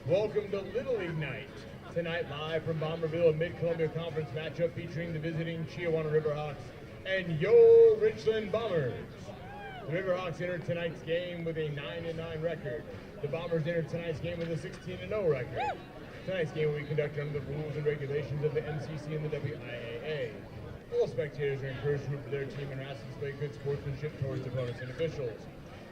Welcome to Little League Night. Tonight live from Bomberville, a Mid-Columbia Conference matchup featuring the visiting Chiawana Riverhawks and your Richland Bombers. The Riverhawks entered tonight's game with a 9-9 record. The Bombers entered tonight's game with a 16-0 record. Tonight's game will be conducted under the rules and regulations of the MCC and the WIAA. All spectators are encouraged to root for their team and are asked to display good sportsmanship towards opponents and officials.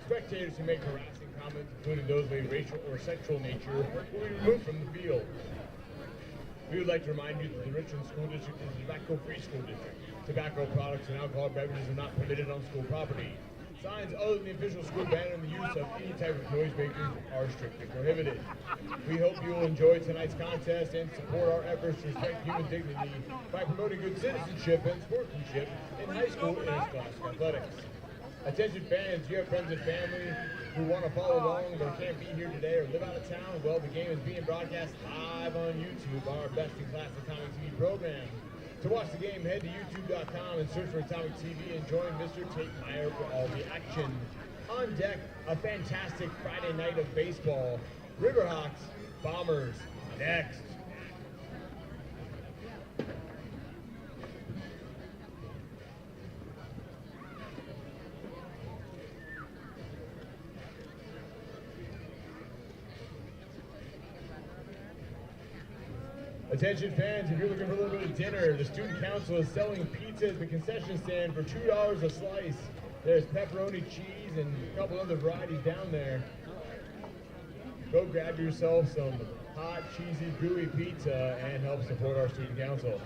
Spectators who make harassing comments, including those of a racial or sexual nature, will be removed from the field. We would like to remind you that the Richland School District is a tobacco-free school district. Tobacco products and alcoholic beverages are not permitted on school property. Signs other than the official school banner and the use of any type of noisemakers are strictly prohibited. We hope you will enjoy tonight's contest and support our efforts to respect human dignity by promoting good citizenship and sportsmanship in high school interscholastic athletics. Attention fans, you have friends and family who want to follow along but can't be here today or live out of town. Well, the game is being broadcast live on YouTube, our best-in-class Atomic TV program. To watch the game, head to youtube.com and search for Atomic TV and join Mr. Tate Meyer for all the action. On deck, a fantastic Friday night of baseball. Riverhawks, Bombers, next. Attention fans, if you're looking for a little bit of dinner, the student council is selling pizza at the concession stand for $2 a slice. There's pepperoni, cheese, and a couple other varieties down there. Go grab yourself some hot, cheesy, gooey pizza and help support our student council.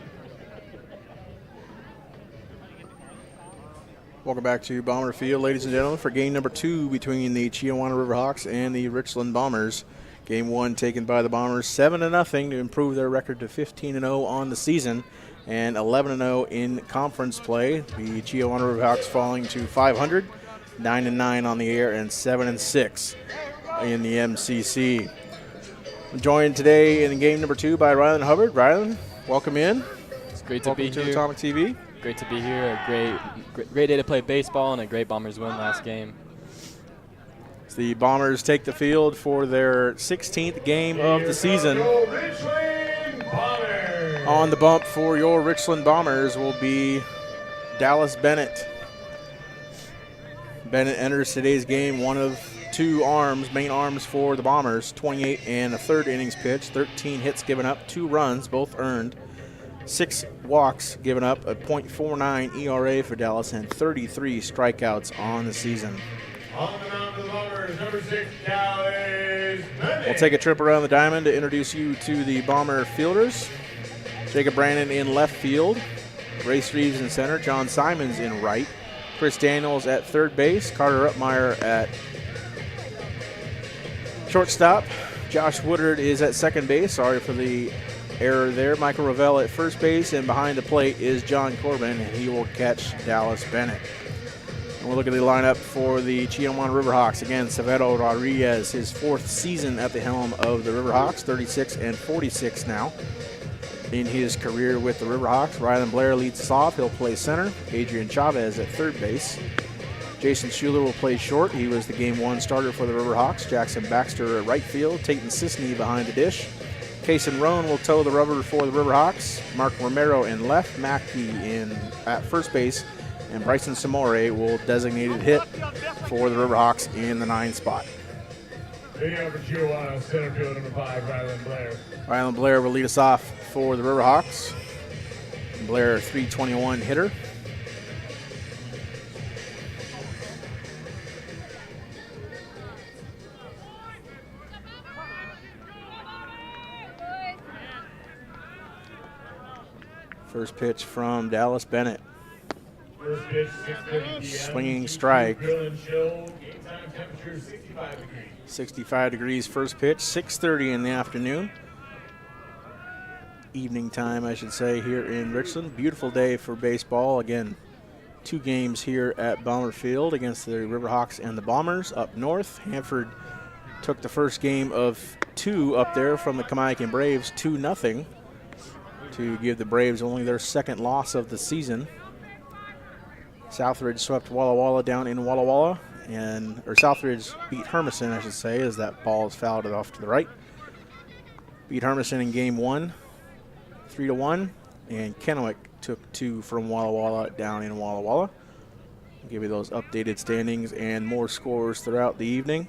Welcome back to Bomber Field, ladies and gentlemen, for game number 2 between the Chiawana Riverhawks and the Richland Bombers. Game 1 taken by the Bombers 7-0 to improve their record to 15-0 on the season and 11-0 in conference play. The Chiawana Riverhawks falling to 500, 9-9 on the air, and 7-6 in the MCC. I'm joined today in game number 2 by Rylan Hubbard. Rylan, welcome in. It's great to be here. Welcome to Atomic TV. Great to be here. A great day to play baseball and a great Bombers win last game. The Bombers take the field for their 16th game of the season. On the bump for your Richland Bombers will be Dallas Bennett. Bennett enters today's game one of 2 main arms for the Bombers. 28 and a third innings pitched, 13 hits given up, 2 runs, both earned, 6 walks given up, a .49 ERA for Dallas, and 33 strikeouts on the season. On the mound for the Bombers, number 6, Dallas Bennett. We'll take a trip around the diamond to introduce you to the Bomber fielders. Jacob Brandon in left field, Race Reeves in center, John Simons in right, Chris Daniels at third base, Carter Uppmeyer at shortstop, Josh Woodard is at second base, sorry for the error there, Michael Ravel at first base, and behind the plate is John Corbin, and he will catch Dallas Bennett. And we'll look at the lineup for the Chiawana Riverhawks. Again, Severo Rodriguez, his 4th season at the helm of the Riverhawks, 36 and 46 now in his career with the Riverhawks. Rylan Blair leads us off. He'll play center. Adrian Chavez at third base. Jason Schuler will play short. He was the Game 1 starter for the Riverhawks. Jackson Baxter at right field. Tayton Sisney behind the dish. Kason Roan will toe the rubber for the Riverhawks. Mark Romero in left. Mackey in at first base. And Bryson Samore will designated hit for the Riverhawks in the 9 spot. Big out for Chiawana, center field number 5, Rylan Blair. Rylan Blair will lead us off for the Riverhawks. Blair, 321 hitter. First pitch from Dallas Bennett. First pitch, 6:30 p.m. Swinging strike. Grill and chill. Game time temperature 65 degrees. 65 degrees first pitch, 6:30 in the afternoon. Evening time, I should say, here in Richland. Beautiful day for baseball. Again, 2 games here at Bomber Field against the Riverhawks and the Bombers up north. Hanford took the first game of 2 up there from the Kamaikan Braves, 2-0, to give the Braves only their 2nd loss of the season. Southridge swept Walla Walla down in Walla Walla, or Southridge beat Hermiston, I should say, as that ball is fouled off to the right. beat Hermiston in game 1, 3-1, and Kennewick took 2 from Walla Walla down in Walla Walla. I'll give you those updated standings and more scores throughout the evening.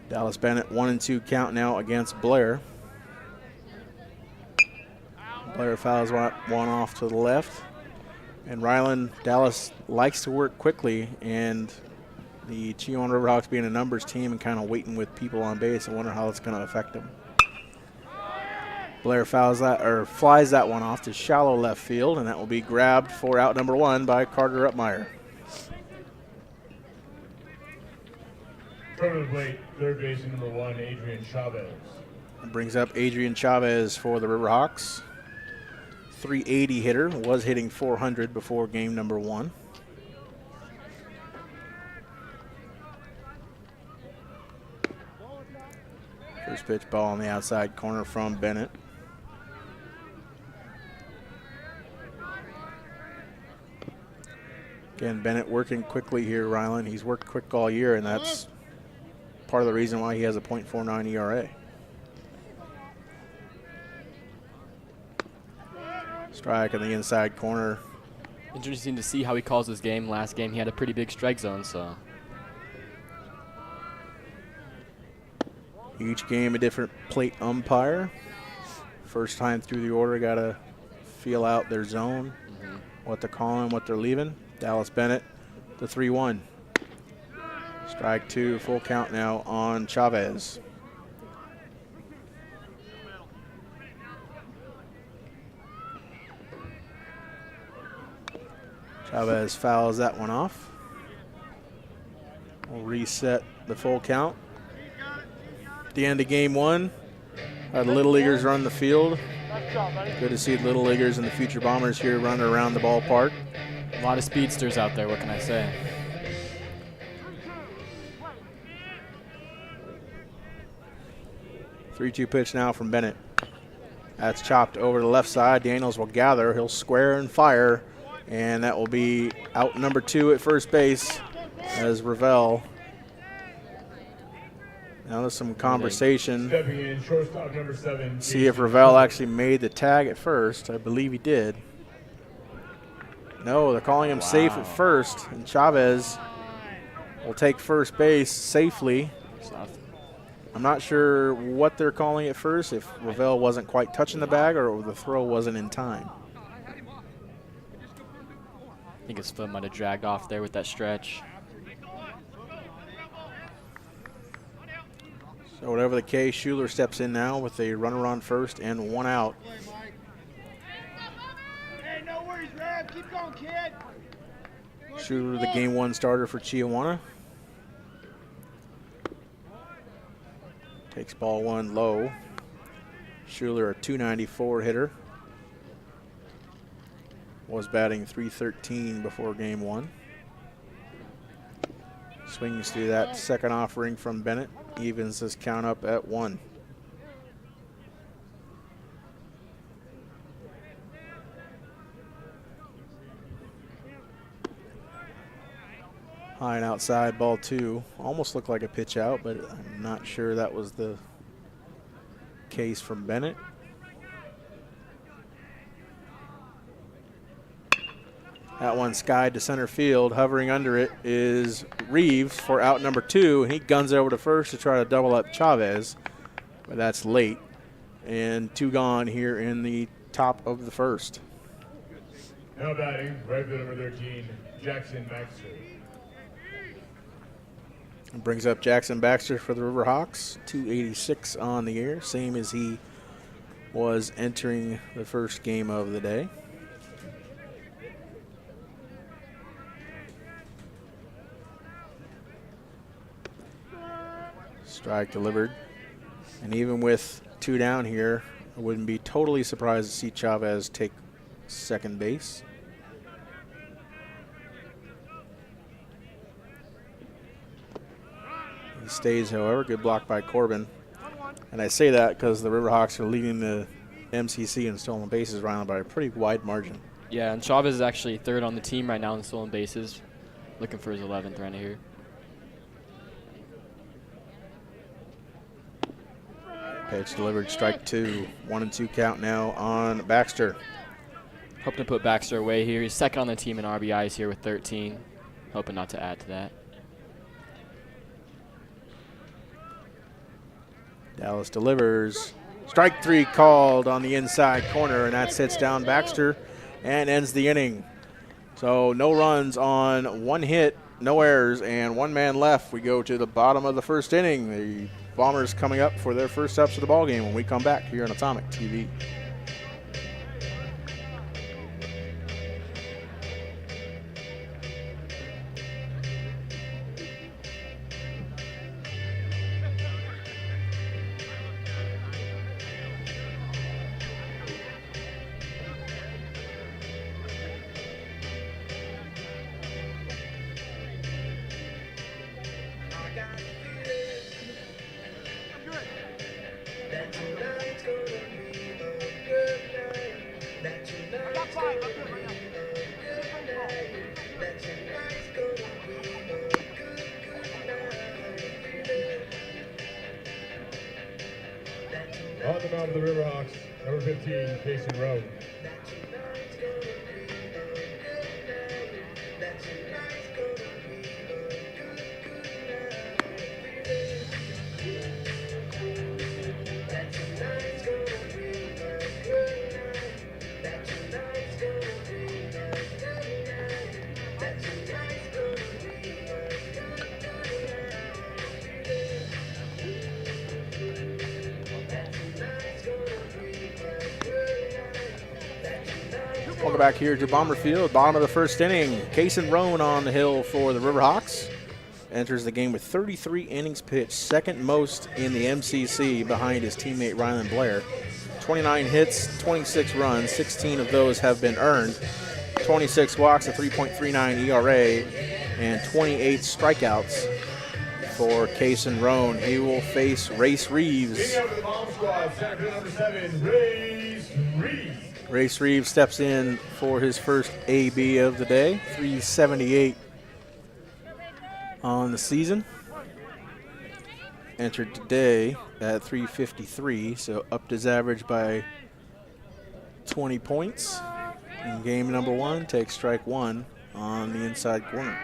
Dallas Bennett 1-2 count now against Blair. Blair fouls one off to the left. And Ryland, Dallas likes to work quickly, and the Chiawana Riverhawks being a numbers team and kind of waiting with people on base, I wonder how it's going to affect them. Blair flies that one off to shallow left field, and that will be grabbed for out number 1 by Carter Upmeyer. Coming to the plate, third baseman number 1, Adrian Chavez. It brings up Adrian Chavez for the Riverhawks. 380 hitter, was hitting 400 before game number 1. First pitch ball on the outside corner from Bennett. Again, Bennett working quickly here, Ryland. He's worked quick all year, and that's part of the reason why he has a .49 ERA. Strike in the inside corner. Interesting to see how he calls this game. Last game he had a pretty big strike zone, so. Each game a different plate umpire. First time through the order, got to feel out their zone, what they're calling, what they're leaving. Dallas Bennett, the 3-1. Strike 2, full count now on Chavez. Chavez fouls that one off. We'll reset the full count. At the end of game 1, the Little Leaguers run the field. Good to see the Little Leaguers and the future Bombers here running around the ballpark. A lot of speedsters out there, what can I say? Three-two pitch now from Bennett. That's chopped over the left side. Daniels will gather. He'll square and fire. And that will be out number 2 at first base as Ravel. Now there's some conversation. Stepping in, shortstop number 7. See if Ravel actually made the tag at first. I believe he did. No, they're calling him safe at first. And Chavez will take first base safely. I'm not sure what they're calling at first, if Ravel wasn't quite touching the bag or the throw wasn't in time. I think his foot might have dragged off there with that stretch. So whatever the case, Schuler steps in now with a runner on first and 1 out. Hey, no worries, Rev. Keep going, kid. Schuler, the game 1 starter for Chiawana. Takes ball 1 low. Schuler, a .294 hitter. Was batting .313 before game 1. Swings through that second offering from Bennett. Evens this count up at 1. High and outside, ball 2. Almost looked like a pitch out, but I'm not sure that was the case from Bennett. That one skied to center field. Hovering under it is Reeves for out number 2. And he guns it over to first to try to double up Chavez, but that's late. And 2 gone here in the top of the first. Now batting, right field number 13, Jackson Baxter. It brings up Jackson Baxter for the Riverhawks. 286 on the year, same as he was entering the first game of the day. Strike delivered. And even with 2 down here, I wouldn't be totally surprised to see Chavez take second base. He stays, however. Good block by Corbin. And I say that because the Riverhawks are leading the MCC in stolen bases round by a pretty wide margin. Yeah, and Chavez is actually 3rd on the team right now in stolen bases. Looking for his 11th right here. Pitch delivered, strike 2. 1-2 count now on Baxter. Hoping to put Baxter away here. He's second on the team in RBIs here with 13. Hoping not to add to that. Dallas delivers. Strike 3 called on the inside corner, and that sits down Baxter and ends the inning. So no runs on 1 hit, no errors, and 1 man left. We go to the bottom of the first inning. The Bombers coming up for their first steps of the ballgame when we come back here on Atomic TV. On the mound of the Riverhawks, number 15, Jason Rowe. Welcome back here to Bomber Field, bottom of the first inning. Kason Roan on the hill for the Riverhawks. Enters the game with 33 innings pitched, second most in the MCC behind his teammate Rylan Blair. 29 hits, 26 runs, 16 of those have been earned. 26 walks, a 3.39 ERA, and 28 strikeouts for Kason Roan. He will face Race Reeves. Leading up to the Bomb Squad, center field number 7, Race Reeves. Race Reeves steps in for his first AB of the day, 378 on the season. Entered today at 353, so upped his average by 20 points. In game number 1, takes strike 1 on the inside corner.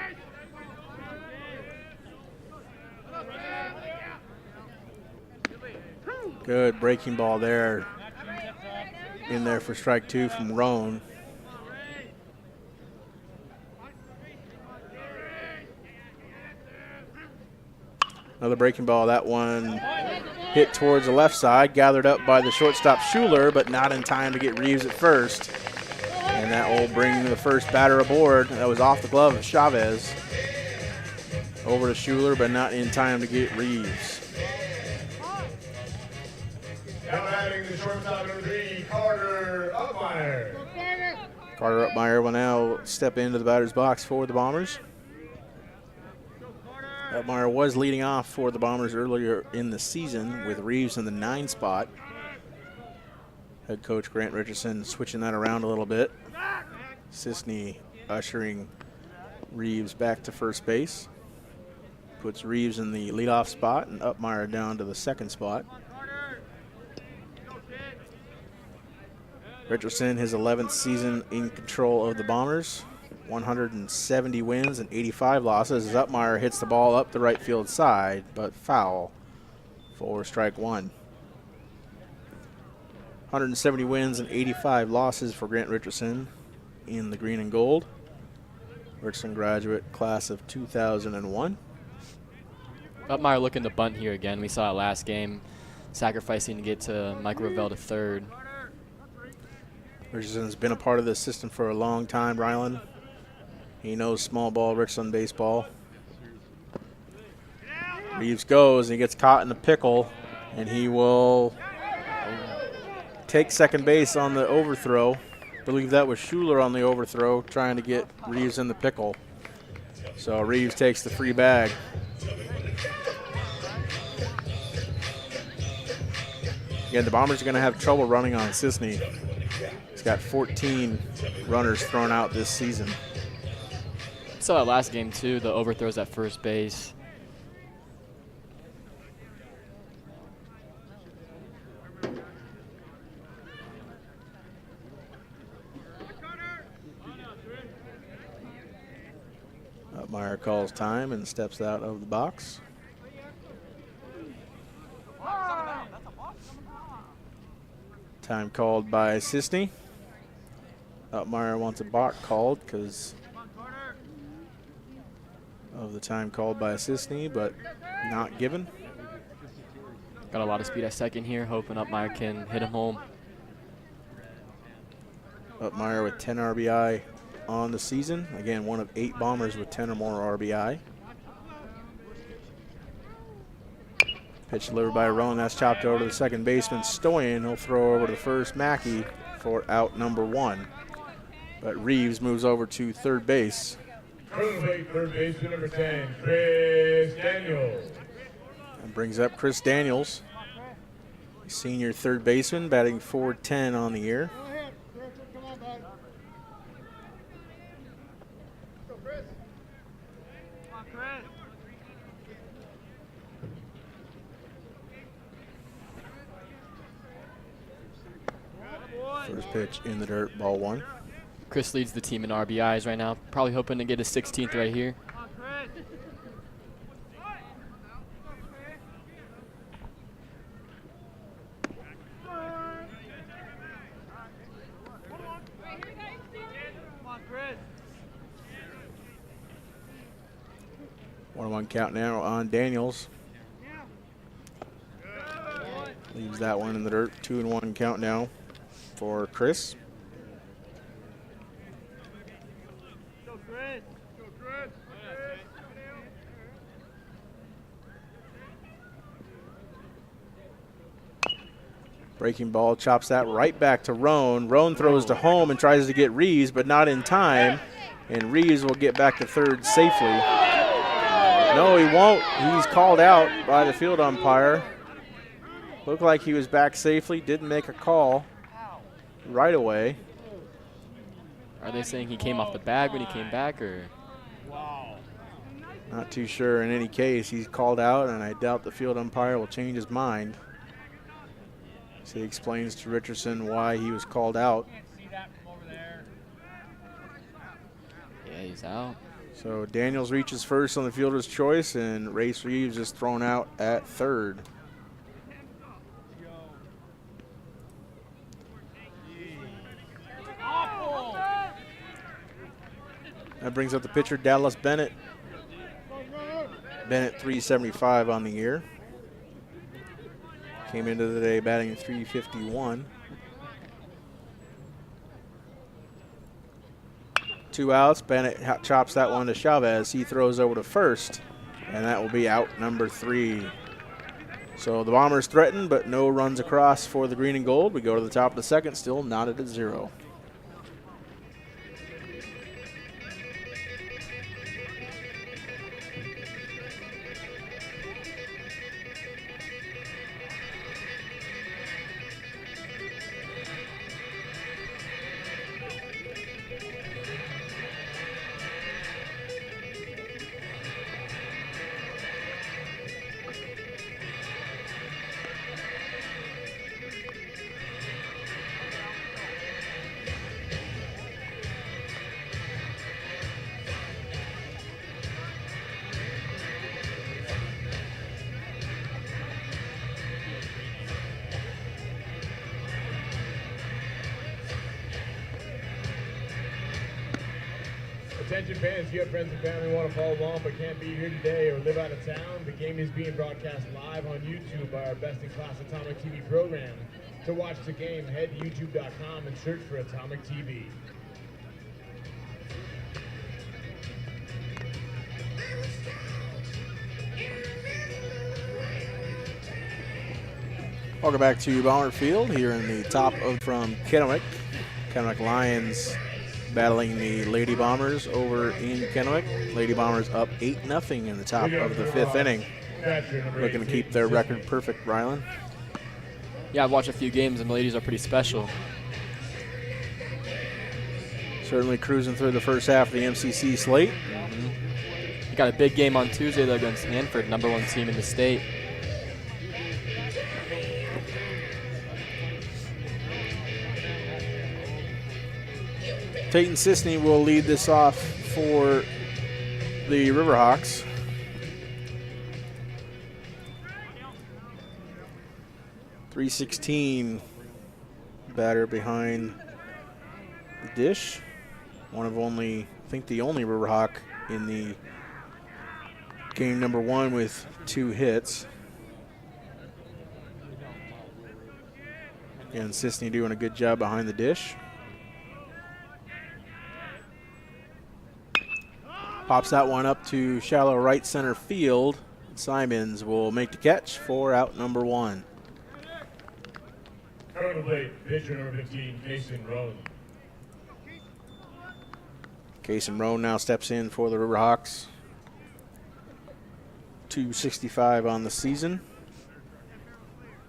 Good breaking ball there. In there for strike 2 from Roan. Another breaking ball. That one hit towards the left side, gathered up by the shortstop Schuler, but not in time to get Reeves at first. And that will bring the first batter aboard. That was off the glove of Chavez. Over to Schuler, but not in time to get Reeves. Now batting the shortstop number 3, Carter Upmeyer. Carter Upmeyer will now step into the batter's box for the Bombers. Upmeyer was leading off for the Bombers earlier in the season with Reeves in the 9 spot. Head coach Grant Richardson switching that around a little bit. Sisney ushering Reeves back to first base. Puts Reeves in the leadoff spot and Upmeyer down to the 2nd spot. Richardson, his 11th season in control of the Bombers. 170 wins and 85 losses as Upmeyer hits the ball up the right field side, but foul for strike 1. 170 wins and 85 losses for Grant Richardson in the green and gold. Richardson graduate class of 2001. Upmeyer looking to bunt here again. We saw it last game, sacrificing to get to Mike Ravel to 3rd. Richardson's been a part of this system for a long time, Rylan. He knows small ball Richland baseball. Reeves goes and he gets caught in the pickle, and he will take second base on the overthrow. I believe that was Schuler on the overthrow trying to get Reeves in the pickle. So Reeves takes the free bag. Again, the Bombers are going to have trouble running on Sisney. He's got 14 runners thrown out this season. Saw that last game too, the overthrows at first base. Meyer calls time and steps out of the box. Time called by Sisney. Meyer wants a balk called because of the time called by Sisney, but not given. Got a lot of speed at second here, hoping Upmeyer can hit him home. Upmeyer with 10 RBI on the season. Again, one of 8 Bombers with 10 or more RBI. Pitch delivered by Rowan. That's chopped over to the second baseman, Stoyan. He'll throw over to the first, Mackey, for out number 1. But Reeves moves over to third base. Third baseman number 10, Chris Daniels. And brings up Chris Daniels, senior third baseman, batting .410 on the year. First pitch in the dirt, ball 1. Chris leads the team in RBIs right now. Probably hoping to get his 16th right here. One count now on Daniels. Leaves that one in the dirt. 2-1 count now for Chris. Breaking ball, chops that right back to Roan. Roan throws to home and tries to get Reeves, but not in time. And Reeves will get back to third safely. No, he won't. He's called out by the field umpire. Looked like he was back safely, didn't make a call right away. Are they saying he came off the bag when he came back, or? Not too sure. In any case, he's called out, and I doubt the field umpire will change his mind. So he explains to Richardson why he was called out. Yeah, he's out. So Daniels reaches first on the fielder's choice, and Race Reeves is thrown out at third. That brings up the pitcher, Dallas Bennett. Bennett, 375 on the year. Came into the day batting .351. 2 outs. Bennett chops that one to Chavez. He throws over to first, and that will be out number 3. So the Bombers threaten, but no runs across for the green and gold. We go to the top of the second, still knotted at 0. Attention fans, if you have friends and family who want to follow along but can't be here today or live out of town, the game is being broadcast live on YouTube by our best-in-class Atomic TV program. To watch the game, head to youtube.com and search for Atomic TV. Welcome back to Bomber Field here in the top of from Kennewick. Kennewick Lions battling the Lady Bombers over in Kennewick. Lady Bombers up 8-0 in the top of the 5th inning. Looking to keep their record perfect, Rylan. Yeah, I've watched a few games, and the ladies are pretty special. Certainly cruising through the first half of the MCC slate. You got a big game on Tuesday, though, against Hanford, #1 team in the state. Peyton Sisney will lead this off for the Riverhawks. .316 batter behind the dish. One of only, I think the only Riverhawk in the game number 1 with 2 hits. And Sisney doing a good job behind the dish. Pops that one up to shallow right center field. Simons will make the catch for out number 1. Out on the plate, pitcher number 15, Mason Roan. Cason Roan now steps in for the Riverhawks. .265 on the season.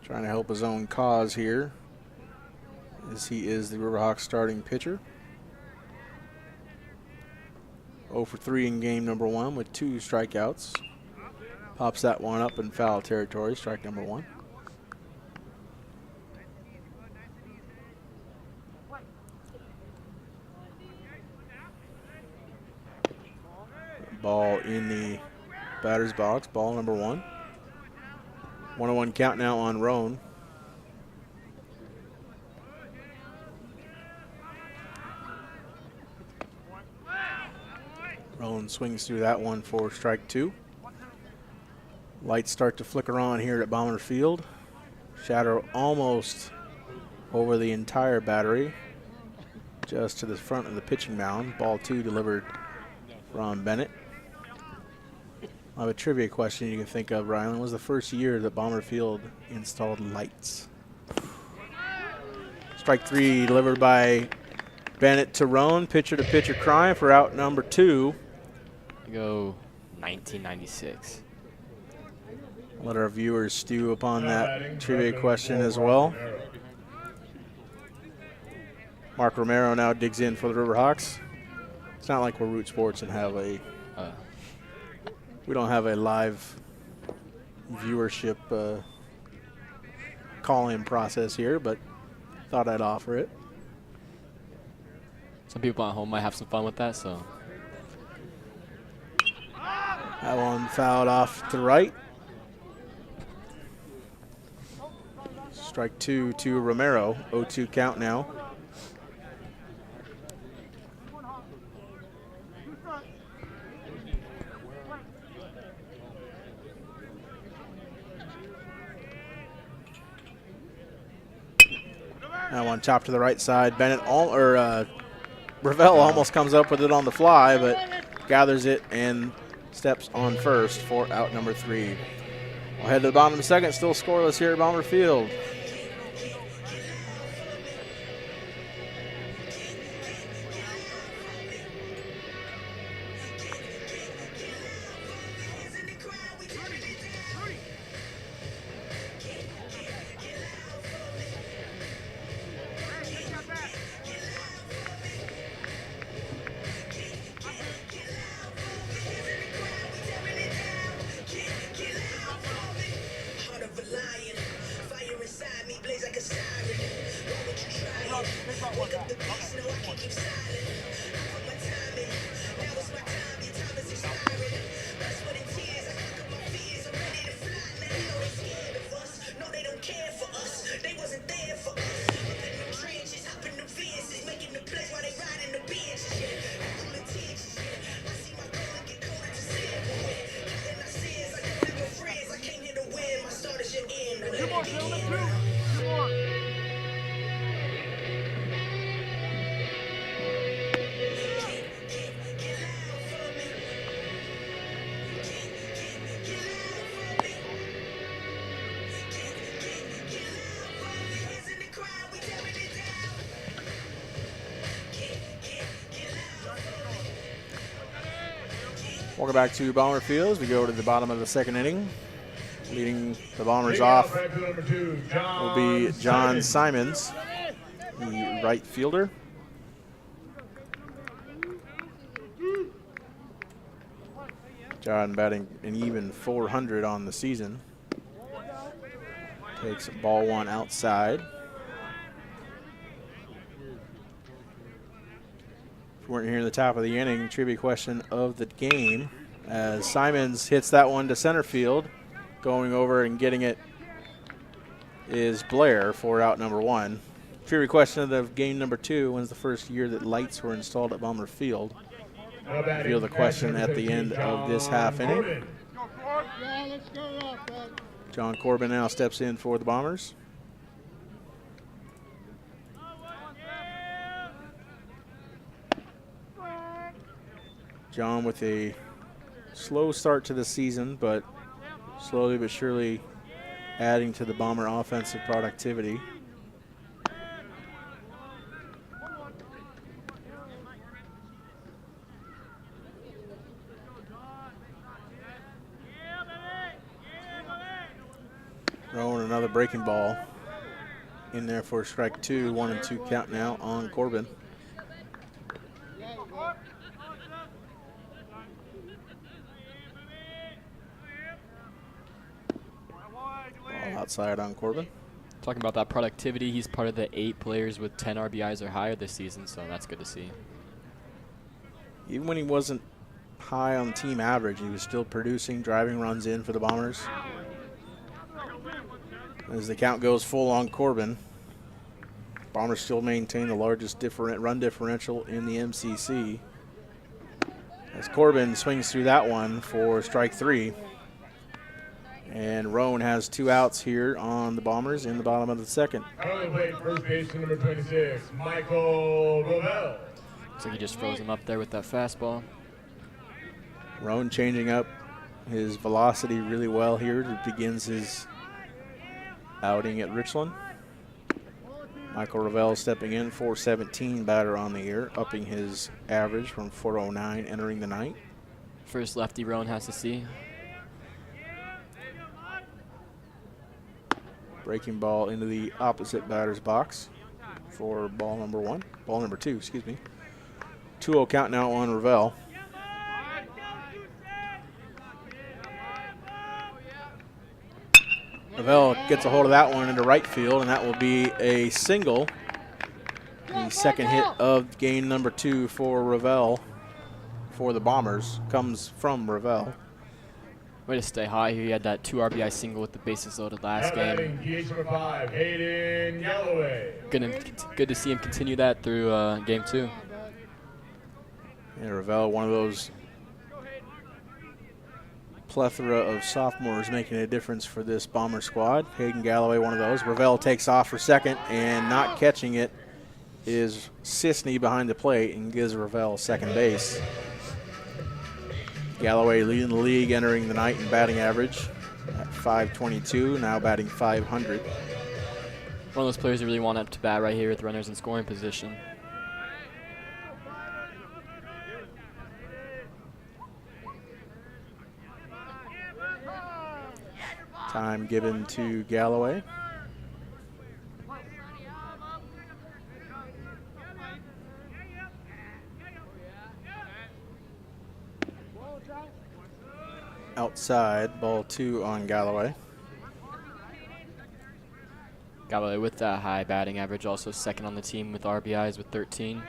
Trying to help his own cause here, as he is the Riverhawks starting pitcher. 0 for 3 in game number 1 with 2 strikeouts. Pops that one up in foul territory, strike number 1. Ball in the batter's box, ball number 1. 1-1 count now on Roan. Roan swings through that one for strike 2. Lights start to flicker on here at Bomber Field. Shadow almost over the entire battery, just to the front of the pitching mound. Ball 2 delivered from Bennett. I have a trivia question you can think of, Ryan. When was the first year that Bomber Field installed lights? Strike 3 delivered by Bennett to Roan. Pitcher to pitcher crime for out number 2. Go 1996. Let our viewers stew upon that trivia question as well. Mark Romero now digs in for the Riverhawks. It's not like we're Root Sports and have a we don't have a live viewership call-in process here, but thought I'd offer it. Some people at home might have some fun with that, so. That one fouled off to the right. Strike 2 to Romero. 0-2 count now. That one chopped to the right side. Bennett, Ravel almost comes up with it on the fly, but gathers it and steps on first for out number 3. We'll head to the bottom of the second, still scoreless here at Bomber Field. Welcome back to Bomber Field as we go to the bottom of the second inning. Leading the Bombers off will be John Simons, the right fielder. John batting an even .400 on the season. Takes ball 1 outside. If you weren't here at the top of the inning, trivia question of the game. as Simons hits that one to center field. Going over and getting it is Blair for out number 1. Trivia question of game number 2. When's the first year that lights were installed at Bomber Field? Reveal the question at the end of this half inning. John Corbin now steps in for the Bombers. John with a slow start to the season, but slowly but surely adding to the Bomber offensive productivity. Throwing another breaking ball in there for strike 2, 1-2 count now on Corbin. Outside on Corbin. Talking about that productivity, he's part of the 8 players with 10 RBIs or higher this season, so that's good to see. Even when he wasn't high on team average, he was still producing, driving runs in for the Bombers. As the count goes full on Corbin, Bombers still maintain the largest run differential in the MCC. As Corbin swings through that one for strike 3. And Roan has 2 outs here on the Bombers in the bottom of the second. First baseman number 26, Michael Rovell. Looks like he just froze him up there with that fastball. Roan changing up his velocity really well here. It begins his outing at Richland. Michael Rovell stepping in, 417 batter on the year, upping his average from 409 entering the night. First lefty Roan has to see. Breaking ball into the opposite batter's box for ball number 2, excuse me. 2-0 count now on Rovell. Rovell gets a hold of that one into right field, and that will be a single. The second hit of game number 2 for Rovell for the Bombers comes from Rovell. Way to stay high here. He had that 2 RBI single with the bases loaded last game. Good to see him continue that through game 2. And Rovell, one of those plethora of sophomores making a difference for this Bomber squad. Hayden Galloway, one of those. Rovell takes off for second, and not catching it is Sisney behind the plate and gives Rovell second base. Galloway leading the league entering the night in batting average at .522, now batting .500. One of those players who really want up to bat right here with runners in scoring position. Time given to Galloway. Outside, ball 2 on Galloway. Galloway with that high batting average, also second on the team with RBIs with 13.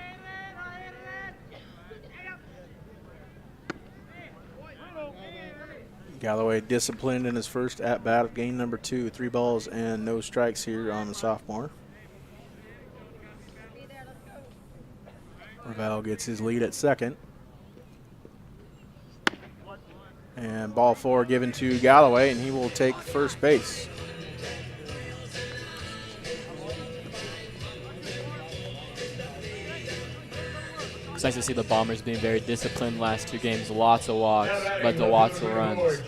Galloway disciplined in his first at-bat of game number 2. 3 balls and no strikes here on the sophomore. Rovell gets his lead at second. And ball 4 given to Galloway, and he will take first base. It's nice to see the Bombers being very disciplined last 2 games. Lots of walks, but the lots of runs.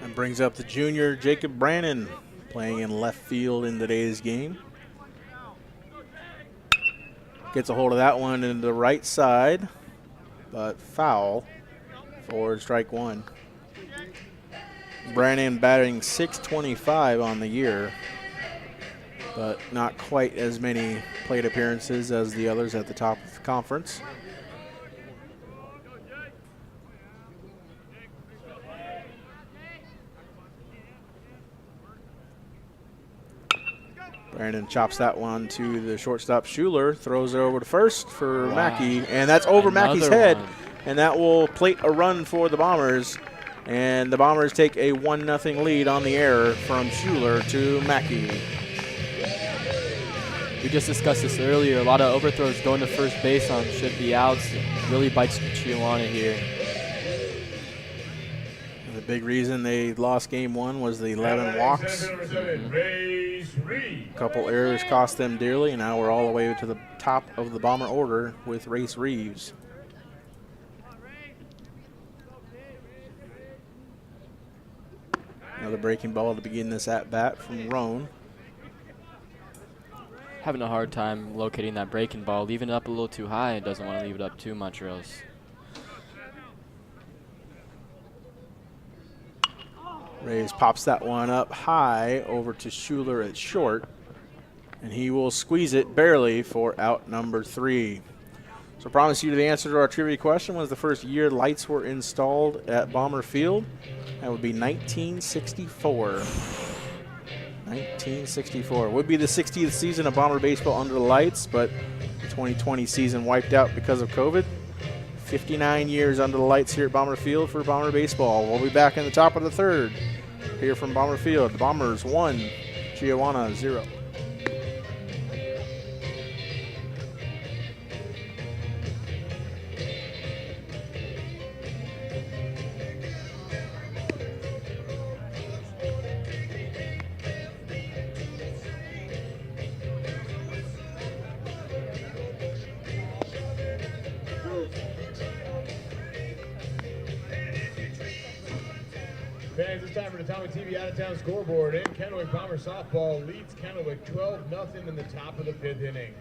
And brings up the junior Jacob Brannon, playing in left field in today's game. Gets a hold of that one in the right side, but foul for strike 1. Brannon batting .625 on the year, but not quite as many plate appearances as the others at the top of the conference. Brandon chops that one to the shortstop Schuler, throws it over to first for Mackey, and that's over Mackey's head and that will plate a run for the Bombers. And the Bombers take a 1-0 lead on the air from Schuler to Mackey. We just discussed this earlier. A lot of overthrows going to first base on should be outs. It really bites Chiawana here. The big reason they lost game 1 was the 11 walks. A couple errors cost them dearly, and now we're all the way to the top of the Bomber order with Race Reeves. Another breaking ball to begin this at-bat from Roan. Having a hard time locating that breaking ball, leaving it up a little too high. It doesn't want to leave it up too much or else. Reyes pops that one up high over to Schuler at short, and he will squeeze it barely for out number 3. So I promise you the answer to our trivia question was the first year lights were installed at Bomber Field. That would be 1964. 1964. Would be the 60th season of Bomber baseball under the lights, but the 2020 season wiped out because of COVID. 59 years under the lights here at Bomber Field for Bomber baseball. We'll be back in the top of the 3rd here from Bomber Field. The Bombers 1, Chiawana 0. Fans, it's time for the Tommy TV out-of-town scoreboard. And Kennewick Bomber softball leads Kennewick 12-0 in the top of the 5th inning.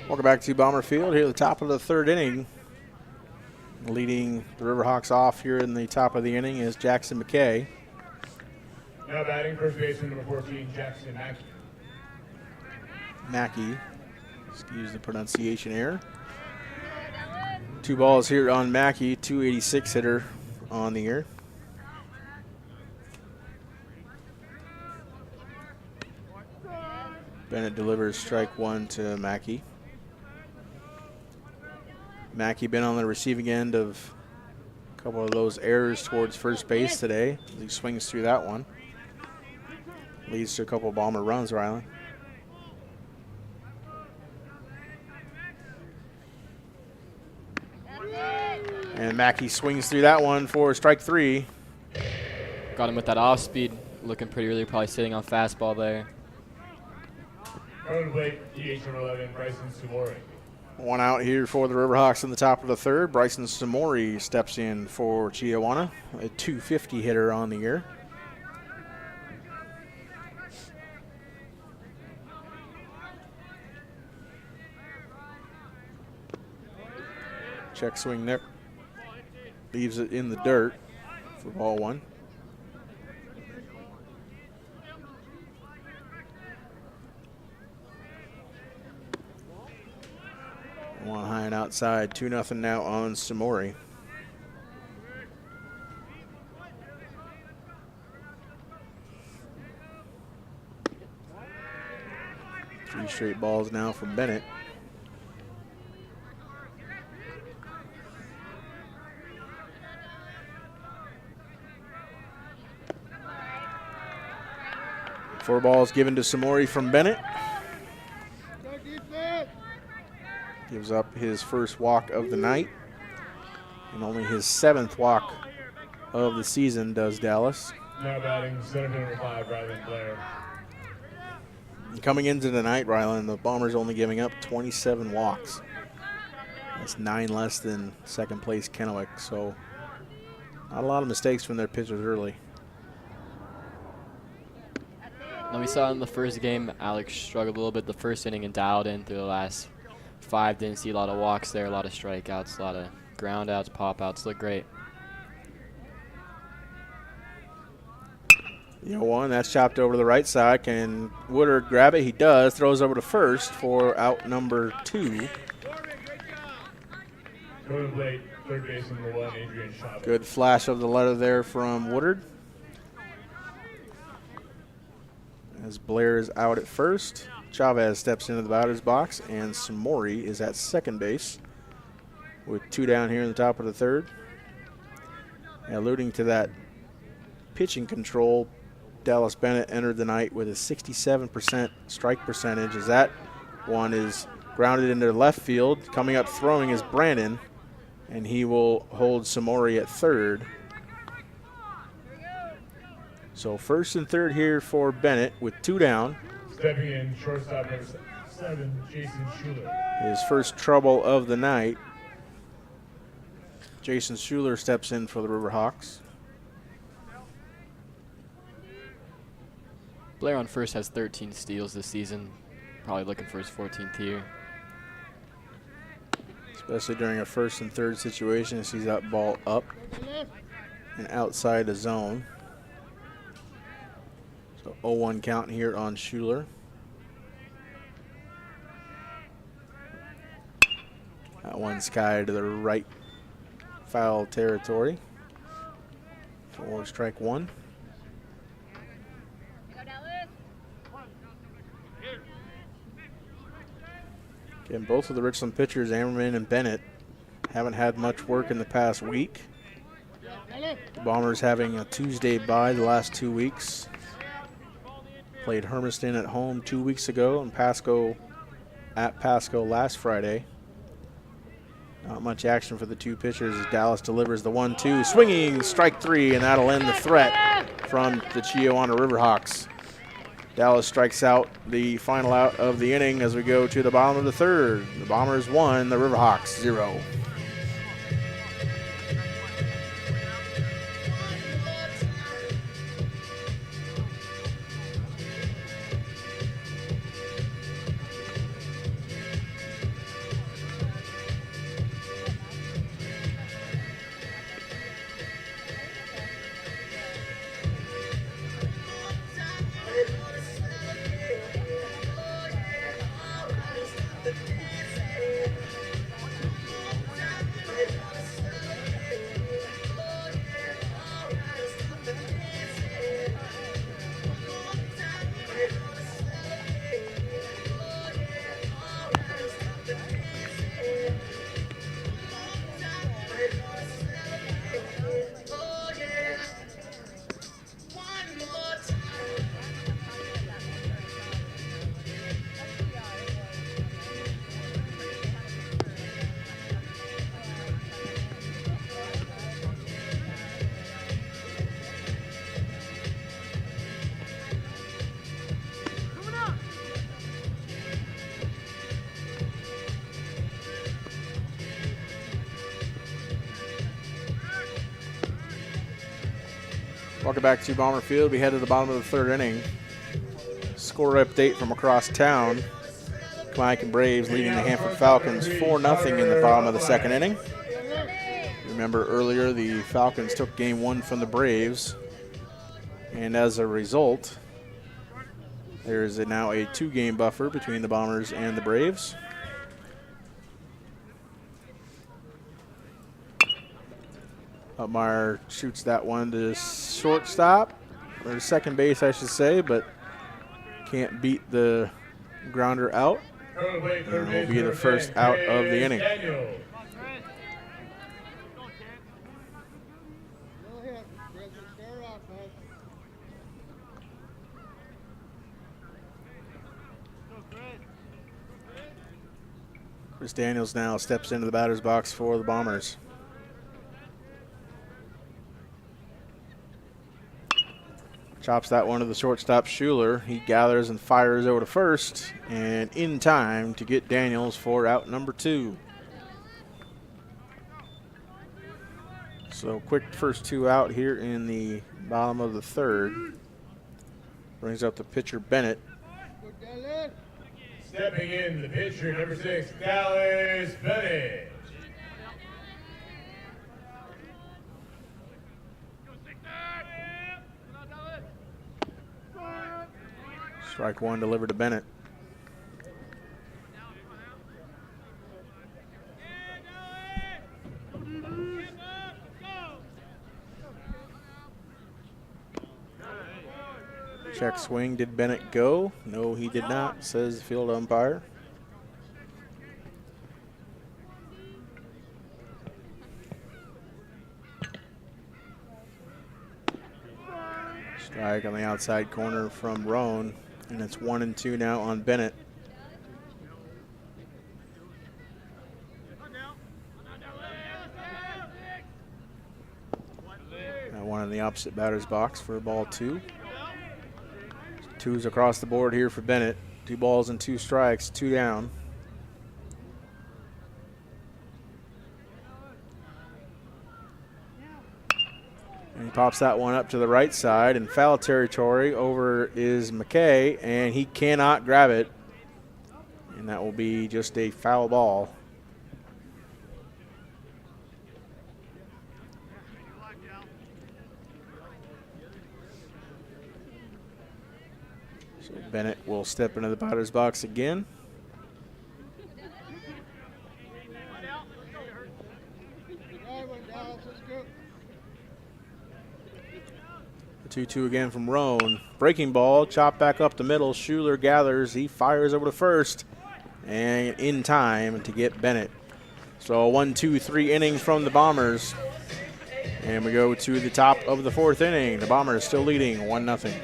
Welcome back to Bomber Field here at the top of the 3rd inning. Leading the Riverhawks off here in the top of the inning is Jackson McKay. Now batting first baseman number 14, Jackson Mackey. Mackey, excuse the pronunciation error. 2 balls here on Mackey, 286 hitter on the year. Bennett delivers strike 1 to Mackey. Mackey been on the receiving end of a couple of those errors towards first base today. He swings through that one. Leads to a couple of Bomber runs, Rylan. And Mackey swings through that one for strike 3. Got him with that off speed, looking pretty early, probably sitting on fastball there. On plate, DH number 11, Bryson Sumori. 1 out here for the Riverhawks in the top of the 3rd. Bryson Samori steps in for Chiawana, a 250 hitter on the year. Check swing there. Leaves it in the dirt for ball 1. One high and outside, 2-0 now on Samori. Three straight balls now from Bennett. Four balls given to Samori from Bennett. Gives up his first walk of the night, and only his 7th walk of the season does Dallas. Now batting center fielder number 5, Rylan Blair. And coming into the night, Rylan, the Bombers only giving up 27 walks. That's 9 less than second place Kennewick, so not a lot of mistakes from their pitchers early. Now we saw in the first game, Alex struggled a little bit the first inning and dialed in through the last 5. Didn't see a lot of walks there, a lot of strikeouts, a lot of ground outs, pop outs. Looked great. 0-1. That's chopped over to the right side. Can Woodard grab it? He does. Throws over to first for out number 2. Going to play third base number 1, Adrian Chavez. Good flash of the letter there from Woodard. As Blair is out at first, Chavez steps into the batter's box, and Samori is at second base with 2 down here in the top of the third. And alluding to that pitching control, Dallas Bennett entered the night with a 67% strike percentage, as that one is grounded into left field. Coming up throwing is Brandon, and he will hold Samori at third. So first and third here for Bennett with 2 down. Stepping in, shortstop number 7, Jason Schuler. His first trouble of the night. Jason Schuler steps in for the Riverhawks. Blair on first has 13 steals this season. Probably looking for his 14th here. Especially during a first and third situation, sees that ball up and outside the zone. So 0-1 count here on Schuler. That one sky to the right foul territory for strike 1. Again, both of the Richland pitchers, Ammerman and Bennett, haven't had much work in the past week. The Bombers having a Tuesday bye the last 2 weeks. Played Hermiston at home 2 weeks ago and Pasco at Pasco last Friday. Not much action for the 2 pitchers as Dallas delivers the 1-2. Swinging, strike 3, and that'll end the threat from the Chiawana Riverhawks. Dallas strikes out the final out of the inning as we go to the bottom of the third. The Bombers 1, the Riverhawks 0. Welcome back to Bomber Field. We head to the bottom of the third inning. Score update from across town. Clamacan Braves leading the Hanford Falcons 4-0 in the bottom of the second inning. Remember earlier the Falcons took game 1 from the Braves, and as a result, there is now a 2-game buffer between the Bombers and the Braves. Upmeyer shoots that one to shortstop, or second base, I should say, but can't beat the grounder out. And will be the first out of the inning. Chris Daniels now steps into the batter's box for the Bombers. Chops that one to the shortstop, Schuler. He gathers and fires over to first, and in time to get Daniels for out number 2. So quick first 2 out here in the bottom of the third. Brings up the pitcher, Bennett. Stepping in, the pitcher, number 6, Dallas Bennett. Strike one delivered to Bennett. Check swing. Did Bennett go? No, he did not, says the field umpire. Strike on the outside corner from Roan, and it's 1-2 now on Bennett. Now one in the opposite batter's box for ball 2. Twos across the board here for Bennett. 2 balls and 2 strikes, 2 down. And he pops that one up to the right side in foul territory. Over is McKay, and he cannot grab it. And that will be just a foul ball. So Bennett will step into the batter's box again. The 2-2 again from Roan. Breaking ball, chopped back up the middle. Schuler gathers. He fires over to first. And in time to get Bennett. So 1-2-3 innings from the Bombers. And we go to the top of the 4th inning. The Bombers still leading 1-0.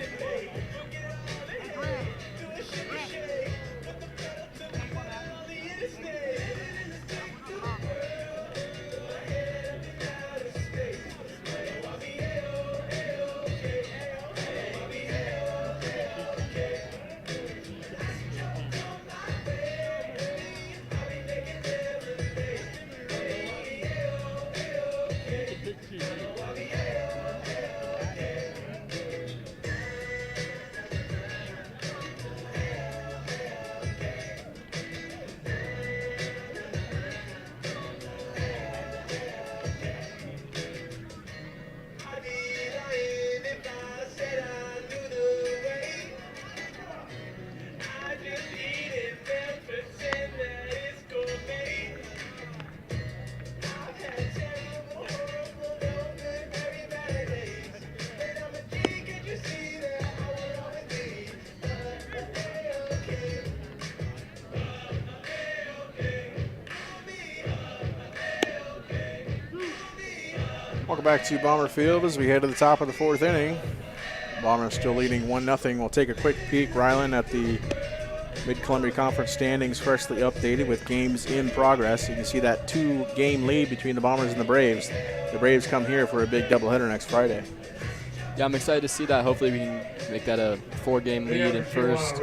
Welcome back to Bomber Field as we head to the top of the 4th inning. Bombers still leading 1-0. We'll take a quick peek, Rylan, at the Mid-Columbia Conference standings freshly updated with games in progress. You can see that 2-game lead between the Bombers and the Braves. The Braves come here for a big doubleheader next Friday. Yeah, I'm excited to see that. Hopefully we can make that a 4-game lead in first.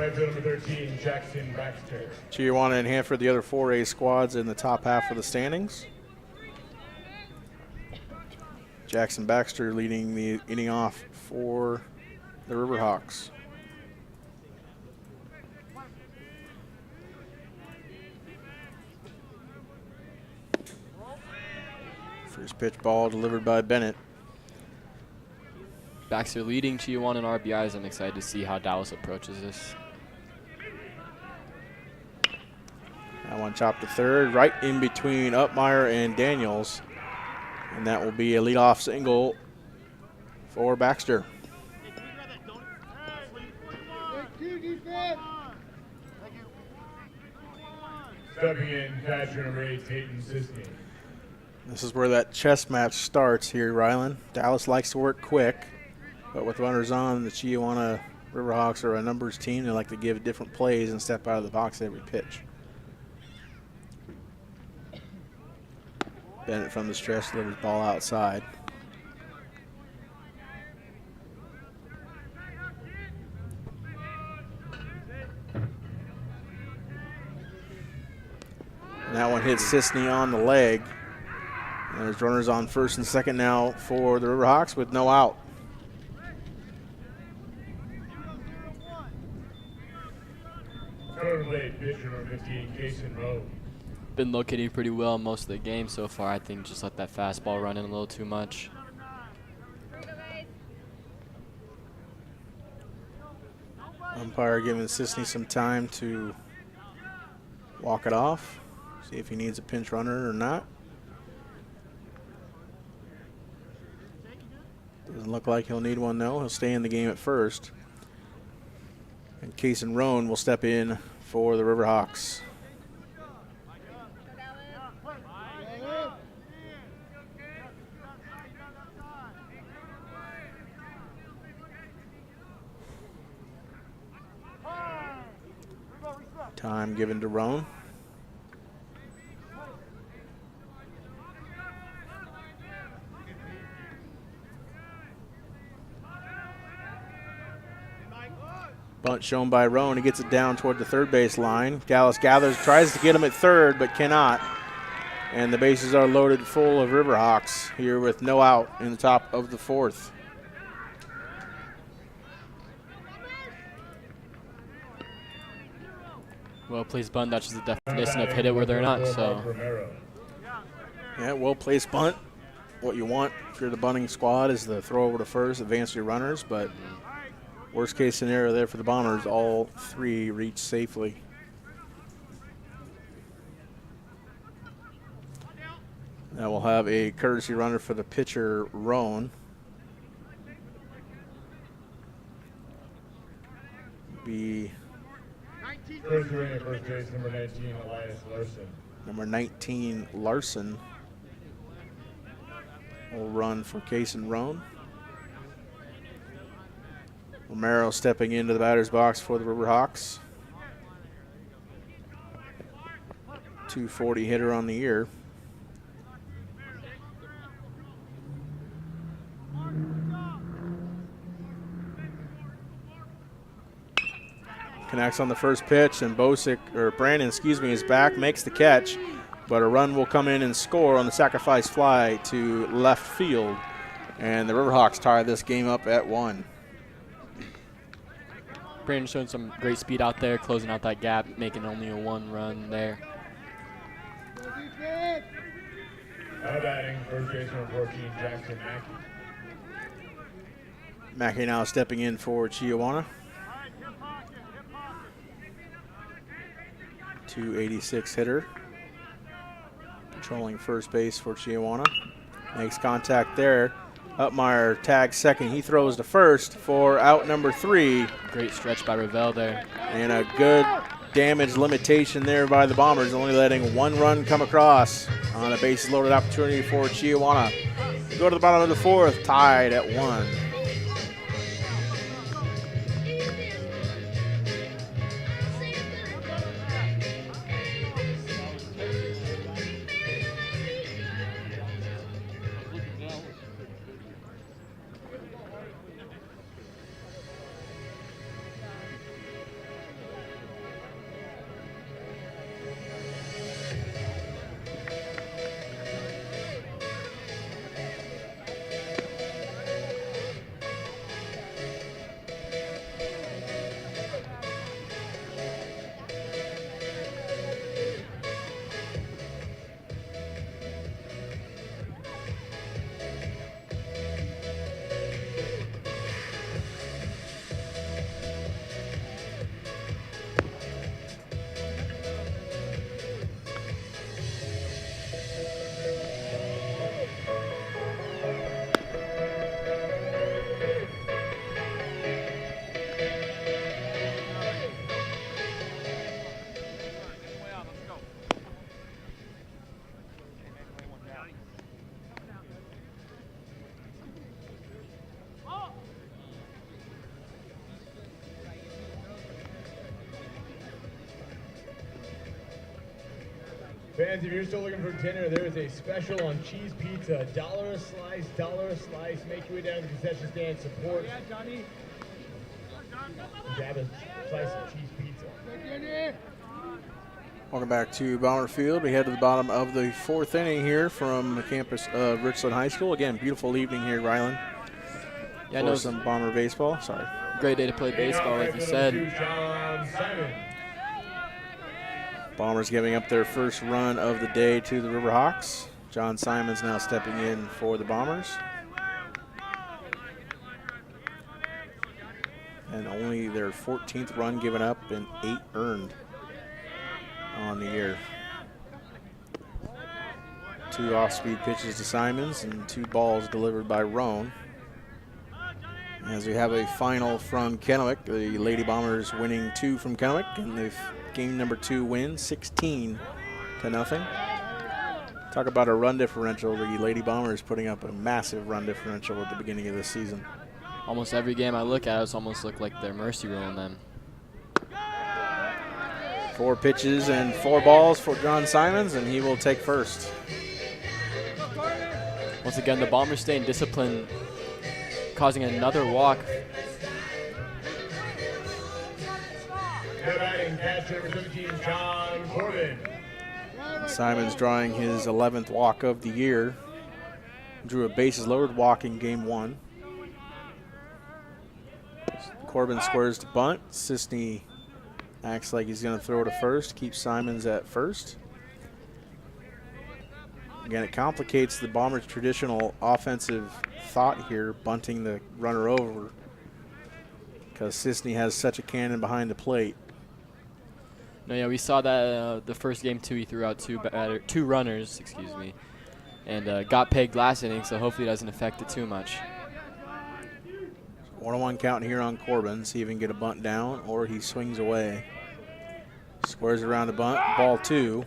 Chiawana and Hanford, the other 4A squads in the top half of the standings. Jackson Baxter leading the inning off for the Riverhawks. First pitch ball delivered by Bennett. Baxter leading Chiawana in RBIs. I'm excited to see how Dallas approaches this. That one chopped to third, right in between Upmeyer and Daniels. And that will be a leadoff single for Baxter. Stepping in, catcher number 8, Peyton Sisney. This is where that chess match starts here, Rylan. Dallas likes to work quick, but with runners on, the Chiawana Riverhawks are a numbers team. They like to give different plays and step out of the box every pitch. Bennett from the stretch delivers ball outside. And that one hits Sisney on the leg. And there's runners on first and second now for the Riverhawks with no out. Third late, pitcher number 15, Jason Rowe. Been locating pretty well most of the game so far. I think just let that fastball run in a little too much. Umpire giving Sisney some time to walk it off, see if he needs a pinch runner or not. Doesn't look like he'll need one, though. He'll stay in the game at first. And Kason Roan will step in for the Riverhawks. Time given to Roan. Bunt shown by Roan. He gets it down toward the third base line. Dallas gathers, tries to get him at third, but cannot. And the bases are loaded full of Riverhawks here with no out in the top of the fourth. Well-placed bunt, that's just the definition of hit it where they're not, so. Yeah, well-placed bunt. What you want if you're the bunting squad is the throw over to first, advance your runners, but worst case scenario there for the Bombers, all three reach safely. Now we'll have a courtesy runner for the pitcher, Roan. Be First base, number 19, Elias Larson. Number 19, Larson, will run for Kason Roan. Romero stepping into the batter's box for the Riverhawks. 240 hitter on the year. Connects on the first pitch, and Brandon, is back, makes the catch, but a run will come in and score on the sacrifice fly to left field, and the Riverhawks tie this game up at 1. Brandon showing some great speed out there, closing out that gap, making only a 1 run there. Now batting, first baseman 14, Jackson Mackey. Mackey now stepping in for Chiawana. 286 hitter. Controlling first base for Chiawana. Makes contact there. Upmeyer tags second. He throws to first for out number 3. Great stretch by Ravel there. And a good damage limitation there by the Bombers, only letting 1 run come across on a bases loaded opportunity for Chiawana. Go to the bottom of the fourth, tied at 1. Fans, if you're still looking for dinner, there is a special on cheese pizza. $1 a slice, $1 a slice. Make your way down to the concession stand. Support. Yeah, Johnny. Grab a slice of cheese pizza. Welcome back to Bomber Field. We head to the bottom of the 4th inning here from the campus of Richland High School. Again, beautiful evening here, Ryland. Yeah, I know some Bomber baseball. Sorry. Great day to play baseball, like you said. John Simon. Bombers giving up their first run of the day to the Riverhawks. John Simon's now stepping in for the Bombers. And only only their 14th run given up and 8 earned on the year. 2 off-speed pitches to Simons and 2 balls delivered by Roan. As we have a final from Kennewick, the Lady Bombers winning 2 from Kennewick, and they've game number 2 win, 16-0. Talk about a run differential. The Lady Bombers putting up a massive run differential at the beginning of the season. Almost every game I look at, it's almost look like they're mercy ruling them. 4 pitches and 4 balls for John Simons, and he will take first. Once again, the Bombers staying disciplined, causing another walk. The batting catcher, number 17, John Corbin. Simons drawing his 11th walk of the year. Drew a bases loaded walk in game 1. Corbin squares to bunt. Sisney acts like he's going to throw to first, keeps Simons at first. Again, it complicates the Bombers' traditional offensive thought here, bunting the runner over, because Sisney has such a cannon behind the plate. No, yeah, we saw that the first game too. He threw out 2 runners, excuse me, and got pegged last inning, so hopefully it doesn't affect it too much. 1-1 count here on Corbin. See if he can get a bunt down, or he swings away. Squares around the bunt, ball 2.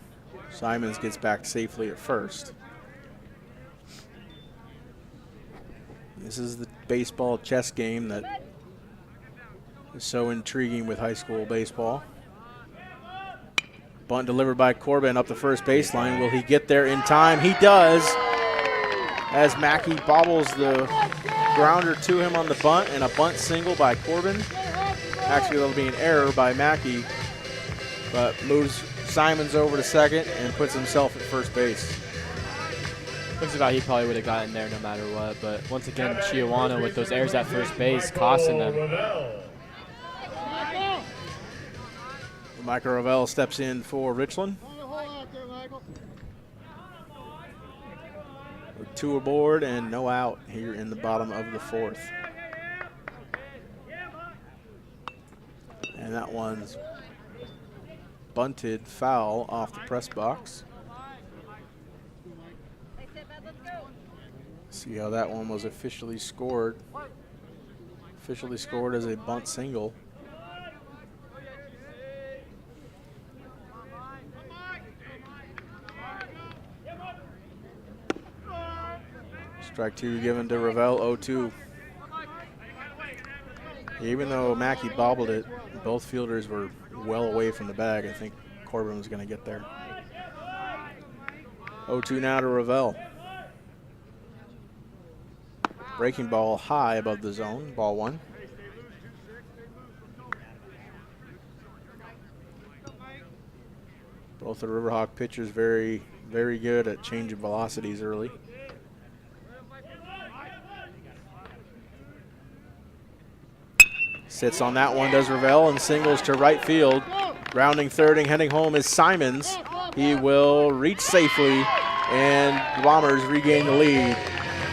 Simons gets back safely at first. This is the baseball chess game that is so intriguing with high school baseball. Bunt delivered by Corbin up the first baseline. Will he get there in time? He does, as Mackey bobbles the grounder to him on the bunt, and a bunt single by Corbin. Actually, that'll be an error by Mackey, but moves Simons over to second and puts himself at first base. Looks about he probably would have gotten there no matter what, but once again, Chiawana with those errors at first base costing them. Michael Ravel steps in for Richland. With 2 aboard and no out here in the bottom of the 4th. And that one's bunted foul off the press box. See how that one was officially scored. Officially scored as a bunt single. Strike 2 given to Ravel, 0-2. Even though Mackey bobbled it, both fielders were well away from the bag. I think Corbin was going to get there. 0-2 now to Ravel. Breaking ball high above the zone, ball 1. Both the Riverhawk pitchers very good at changing velocities early. Sits on that one, does Ravel, and singles to right field. Rounding third and heading home is Simons. He will reach safely, and the Bombers regain the lead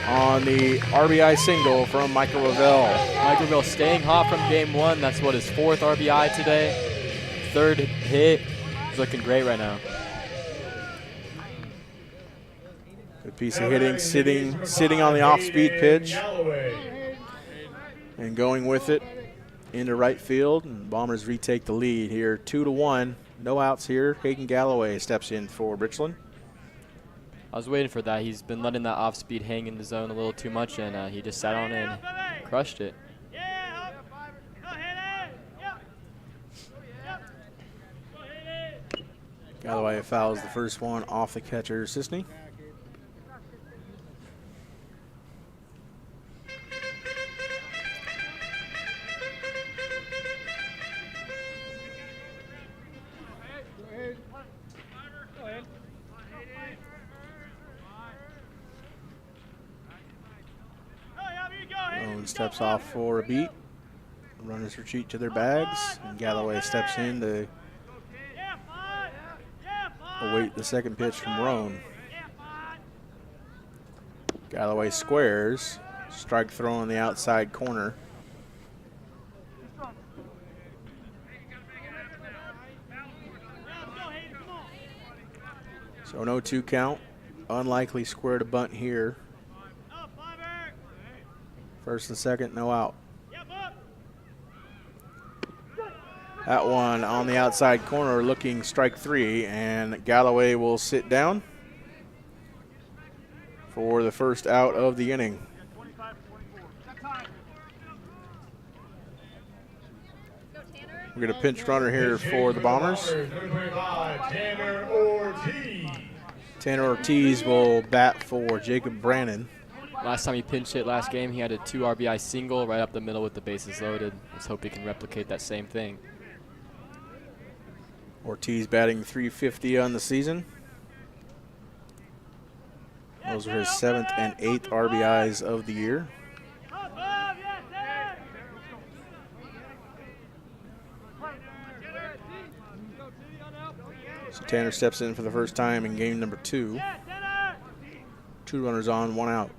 on the RBI single from Michael Ravel. Michael Ravel staying hot from game 1. That's what his 4th RBI today. 3rd hit. He's looking great right now. Good piece of hitting, sitting on the off-speed pitch and going with it into right field, and Bombers retake the lead here, 2-1. No outs here. Hayden Galloway steps in for Richland. I was waiting for that. He's been letting that off-speed hang in the zone a little too much, and he just sat on it and crushed it. Galloway fouls the first one off the catcher, Sisney. Steps off for a beat. Runners retreat to their bags, and Galloway steps in to await the second pitch from Roan. Galloway squares. Strike throw on the outside corner. So no 2 count. Unlikely square to bunt here. First and second, no out. That one on the outside corner looking strike 3, and Galloway will sit down for the first out of the inning. We're going to pinch runner here for the Bombers. Tanner Ortiz will bat for Jacob Brannon. Last time he pinch hit last game, he had a 2 RBI single right up the middle with the bases loaded. Let's hope he can replicate that same thing. Ortiz batting .350 on the season. Those are his 7th and 8th RBIs of the year. So Tanner steps in for the first time in game number 2. 2 runners on, 1 out.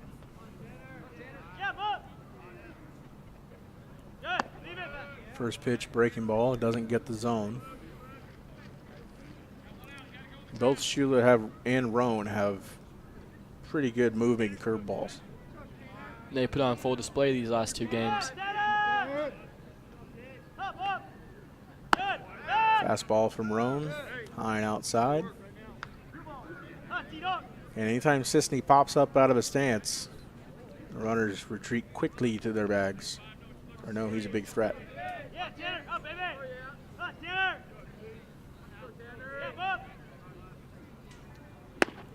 First pitch, breaking ball. It doesn't get the zone. Both Schuler and Roan have pretty good moving curveballs. They put on full display these last 2 games. Fastball from Roan, high and outside. And anytime Sisney pops up out of a stance, the runners retreat quickly to their bags, or know he's a big threat.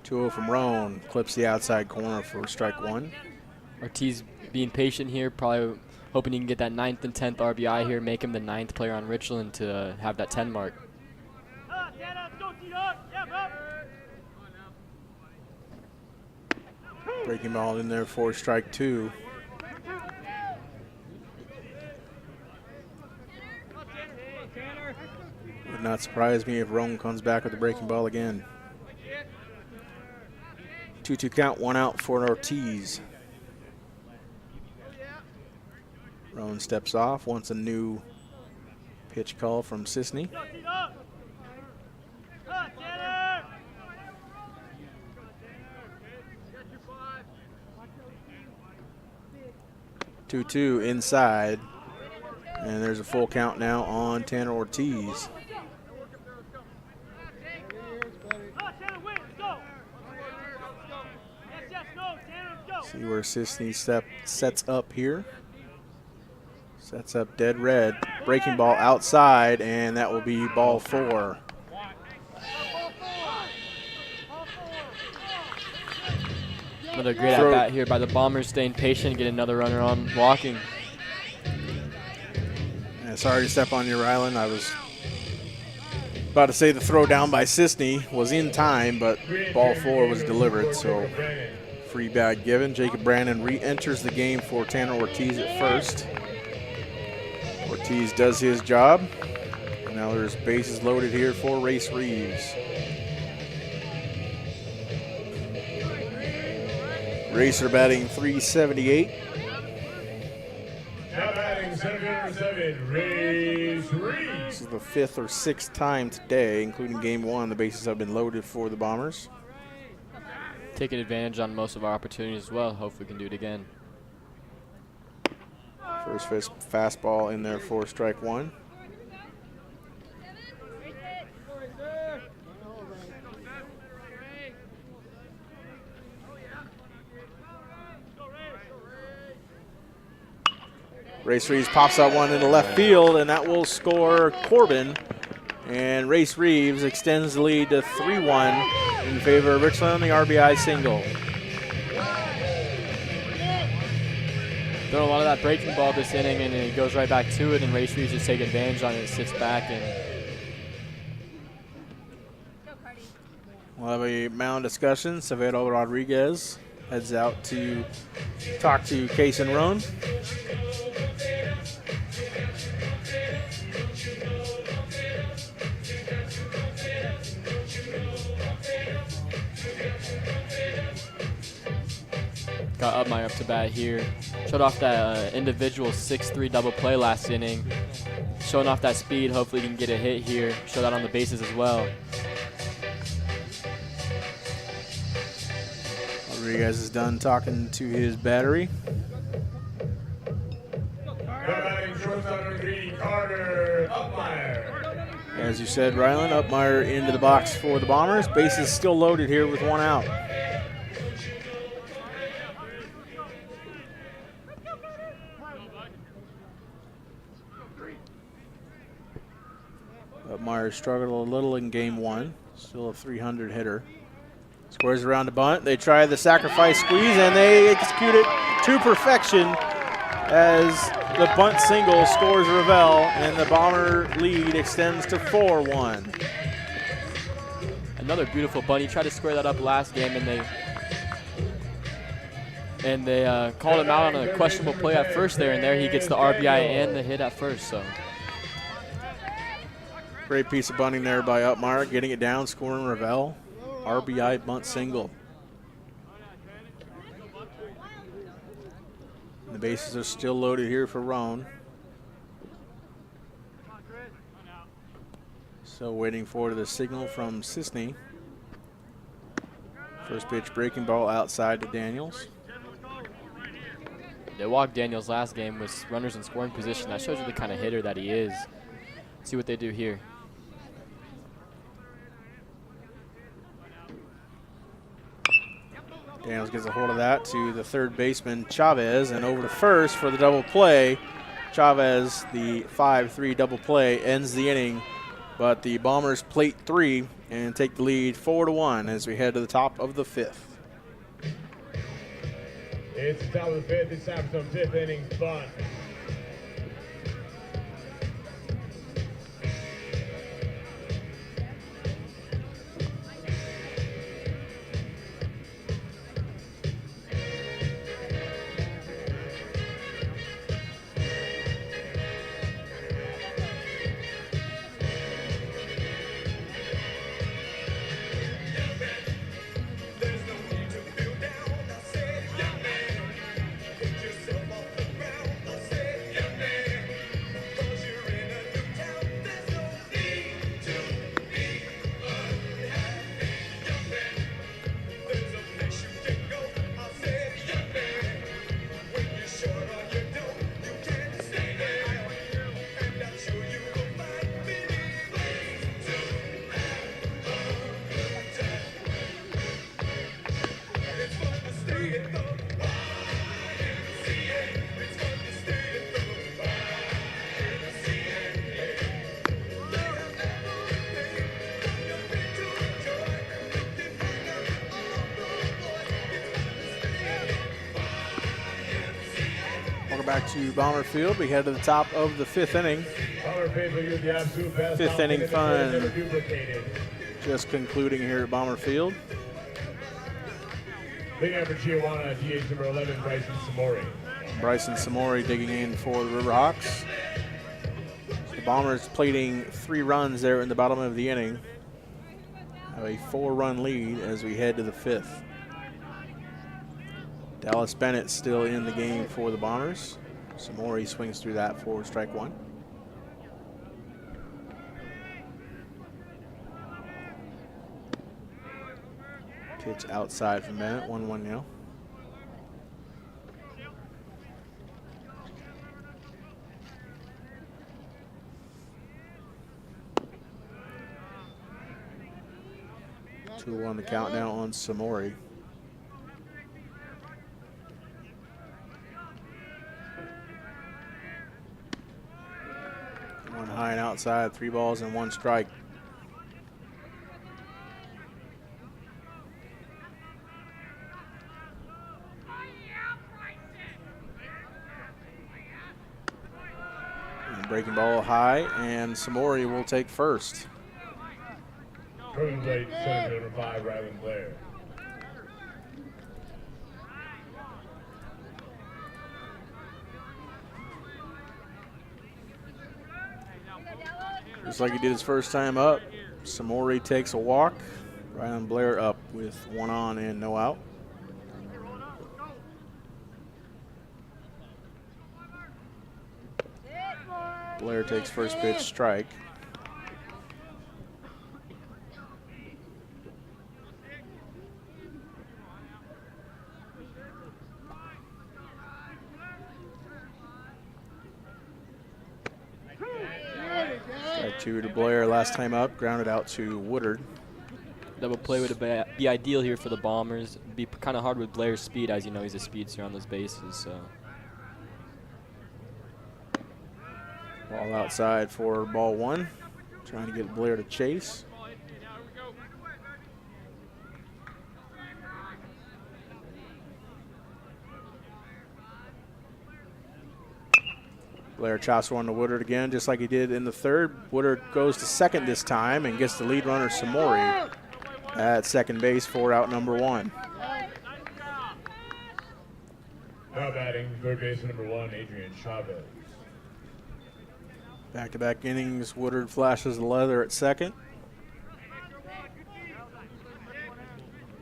2-0 from Roan, clips the outside corner for strike 1. Ortiz being patient here, probably hoping he can get that 9th and 10th RBI here, make him the 9th player on Richland to have that 10 mark. Breaking ball in there for strike 2. Would not surprise me if Roan comes back with the breaking ball again. 2-2 count, 1 out for Ortiz. Roan steps off, wants a new pitch call from Sisney. 2-2 inside, and there's a full count now on Tanner Ortiz. See where Sisney sets up here. Sets up dead red. Breaking ball outside, and that will be ball 4. Another great at-bat here by the Bombers, staying patient, get another runner on walking. And sorry to step on your island. I was about to say the throw down by Sisney was in time, but ball 4 was delivered, so free bag given. Jacob Brannon re-enters the game for Tanner Ortiz at first. Ortiz does his job. Now there's bases loaded here for Race Reeves. Racer batting .378. Now batting .707, Race Reeves. This is the 5th or 6th time today, including game 1. The bases have been loaded for the Bombers. Taking advantage on most of our opportunities as well. Hope we can do it again. First fastball in there for strike 1. Race Reeves pops out one into left field, and that will score Corbin. And Race Reeves extends the lead to 3-1 in favor of Richland on the RBI single. Throwing a lot of that breaking ball this inning, and he goes right back to it, and Race Reeves just taking advantage on it, sits back. And we'll have a mound discussion. Severo Rodriguez heads out to talk to Case and Roan. got Upmeyer up to bat here. Showed off that individual 6-3 double play last inning. Showing off that speed. Hopefully he can get a hit here. Show that on the bases as well. Rodriguez is done talking to his battery. Carter Upmeyer. As you said, Ryland, Upmeyer into the box for the Bombers. Bases still loaded here with one out. Upmeyer struggled a little in game one. Still a 300 hitter. Squares around the bunt. They try the sacrifice squeeze, and they execute it to perfection as the bunt single scores Ravel, and the Bomber lead extends to 4-1. Another beautiful bunt. He tried to square that up last game, and they called him out on a questionable play at first there, and there he gets the RBI and the hit at first. So great piece of bunting there by Upmeyer, getting it down, scoring Ravel. RBI bunt single. The bases are still loaded here for Roan. So waiting for the signal from Sisney. First pitch breaking ball outside to Daniels. They walked Daniels last game with runners in scoring position. That shows you the kind of hitter that he is. Let's see what they do here. Daniels gets a hold of that to the third baseman, Chavez, and over to first for the double play. Chavez, the 5-3 double play, ends the inning, but the Bombers plate 3 and take the lead 4-1 as we head to the top of the 5th. It's the top of the 5th. It's time for some 5th inning fun. Back to Bomber Field. We head to the top of the 5th inning. 5th inning fun just concluding here at Bomber Field. Big up for Chiawana, DH number 11, Bryson Samori. Bryson Samori digging in for the Riverhawks. The Bombers plating 3 runs there in the bottom of the inning. Have a 4-run lead as we head to the 5th. Dallas Bennett still in the game for the Bombers. Samori swings through that for strike 1. Pitch outside from Bennett, 1-1 now. Two on the count now on Samori. One high and outside, 3 balls and 1 strike. And breaking ball high, and Samori will take first. Curling blade, center number 5, Ryland Blair. Just like he did his first time up, Samori takes a walk. Ryland Blair up with 1 on and no out. Blair takes first pitch, strike. 2 to Blair last time up, grounded out to Woodard. Double play would be ideal here for the Bombers. It'd be kind of hard with Blair's speed, as you know he's a speedster on those bases. So. Ball outside for ball 1. Trying to get Blair to chase. Blair chops one to Woodard again, just like he did in the third. Woodard goes to second this time and gets the lead runner Samori at second base for out number 1. Now batting, third baseman number 1, Adrian Chavez. Back-to-back innings, Woodard flashes the leather at second.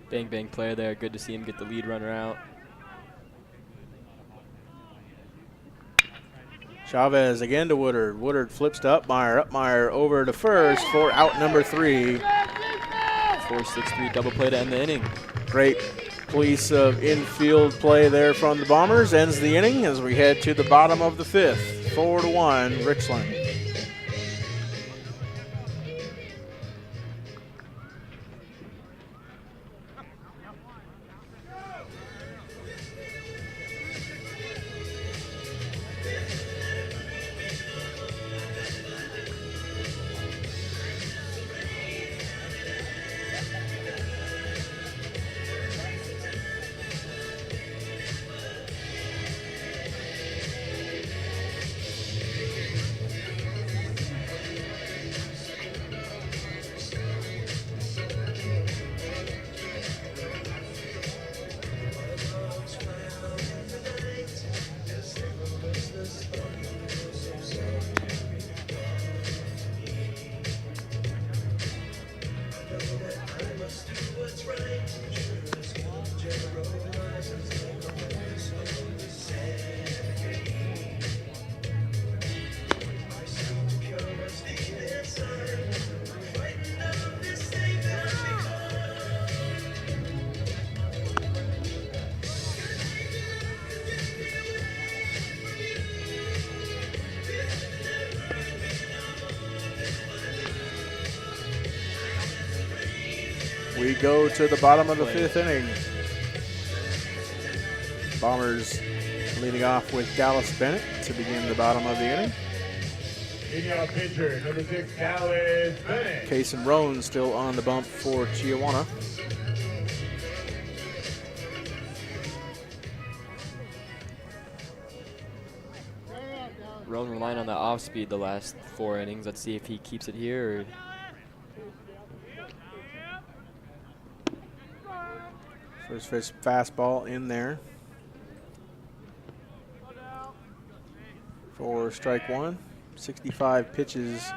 Bang, bang play there. Good to see him get the lead runner out. Chavez again to Woodard. Woodard flips to Upmeyer over to first for out number 3. 4-6-3 double play to end the inning. Great piece of infield play there from the Bombers. Ends the inning as we head to the bottom of the 5th. 4-1 Richland. We go to the bottom of the 5th inning. Bombers leading off with Dallas Bennett to begin the bottom of the inning. Leading off pitcher, number 6, Dallas Bennett. Kason Roan still on the bump for Chiawana. Roan relying on the off speed the last 4 innings. Let's see if he keeps it here. Or First pitch fastball in there for strike 1. 65 pitches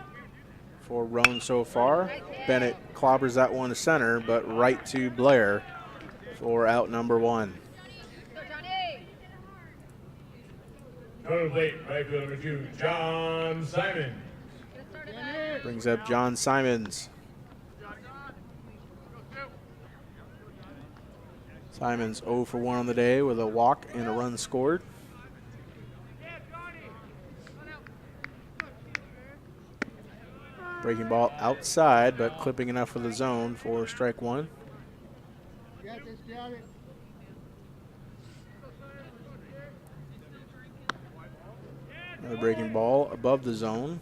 for Roan so far. Bennett clobbers that one to center, but right to Blair for out number 1. Third plate, right field number 2, John Simon. Brings up John Simons. Simons 0 for 1 on the day with a walk and a run scored. Breaking ball outside, but clipping enough for the zone for strike 1. Another breaking ball above the zone.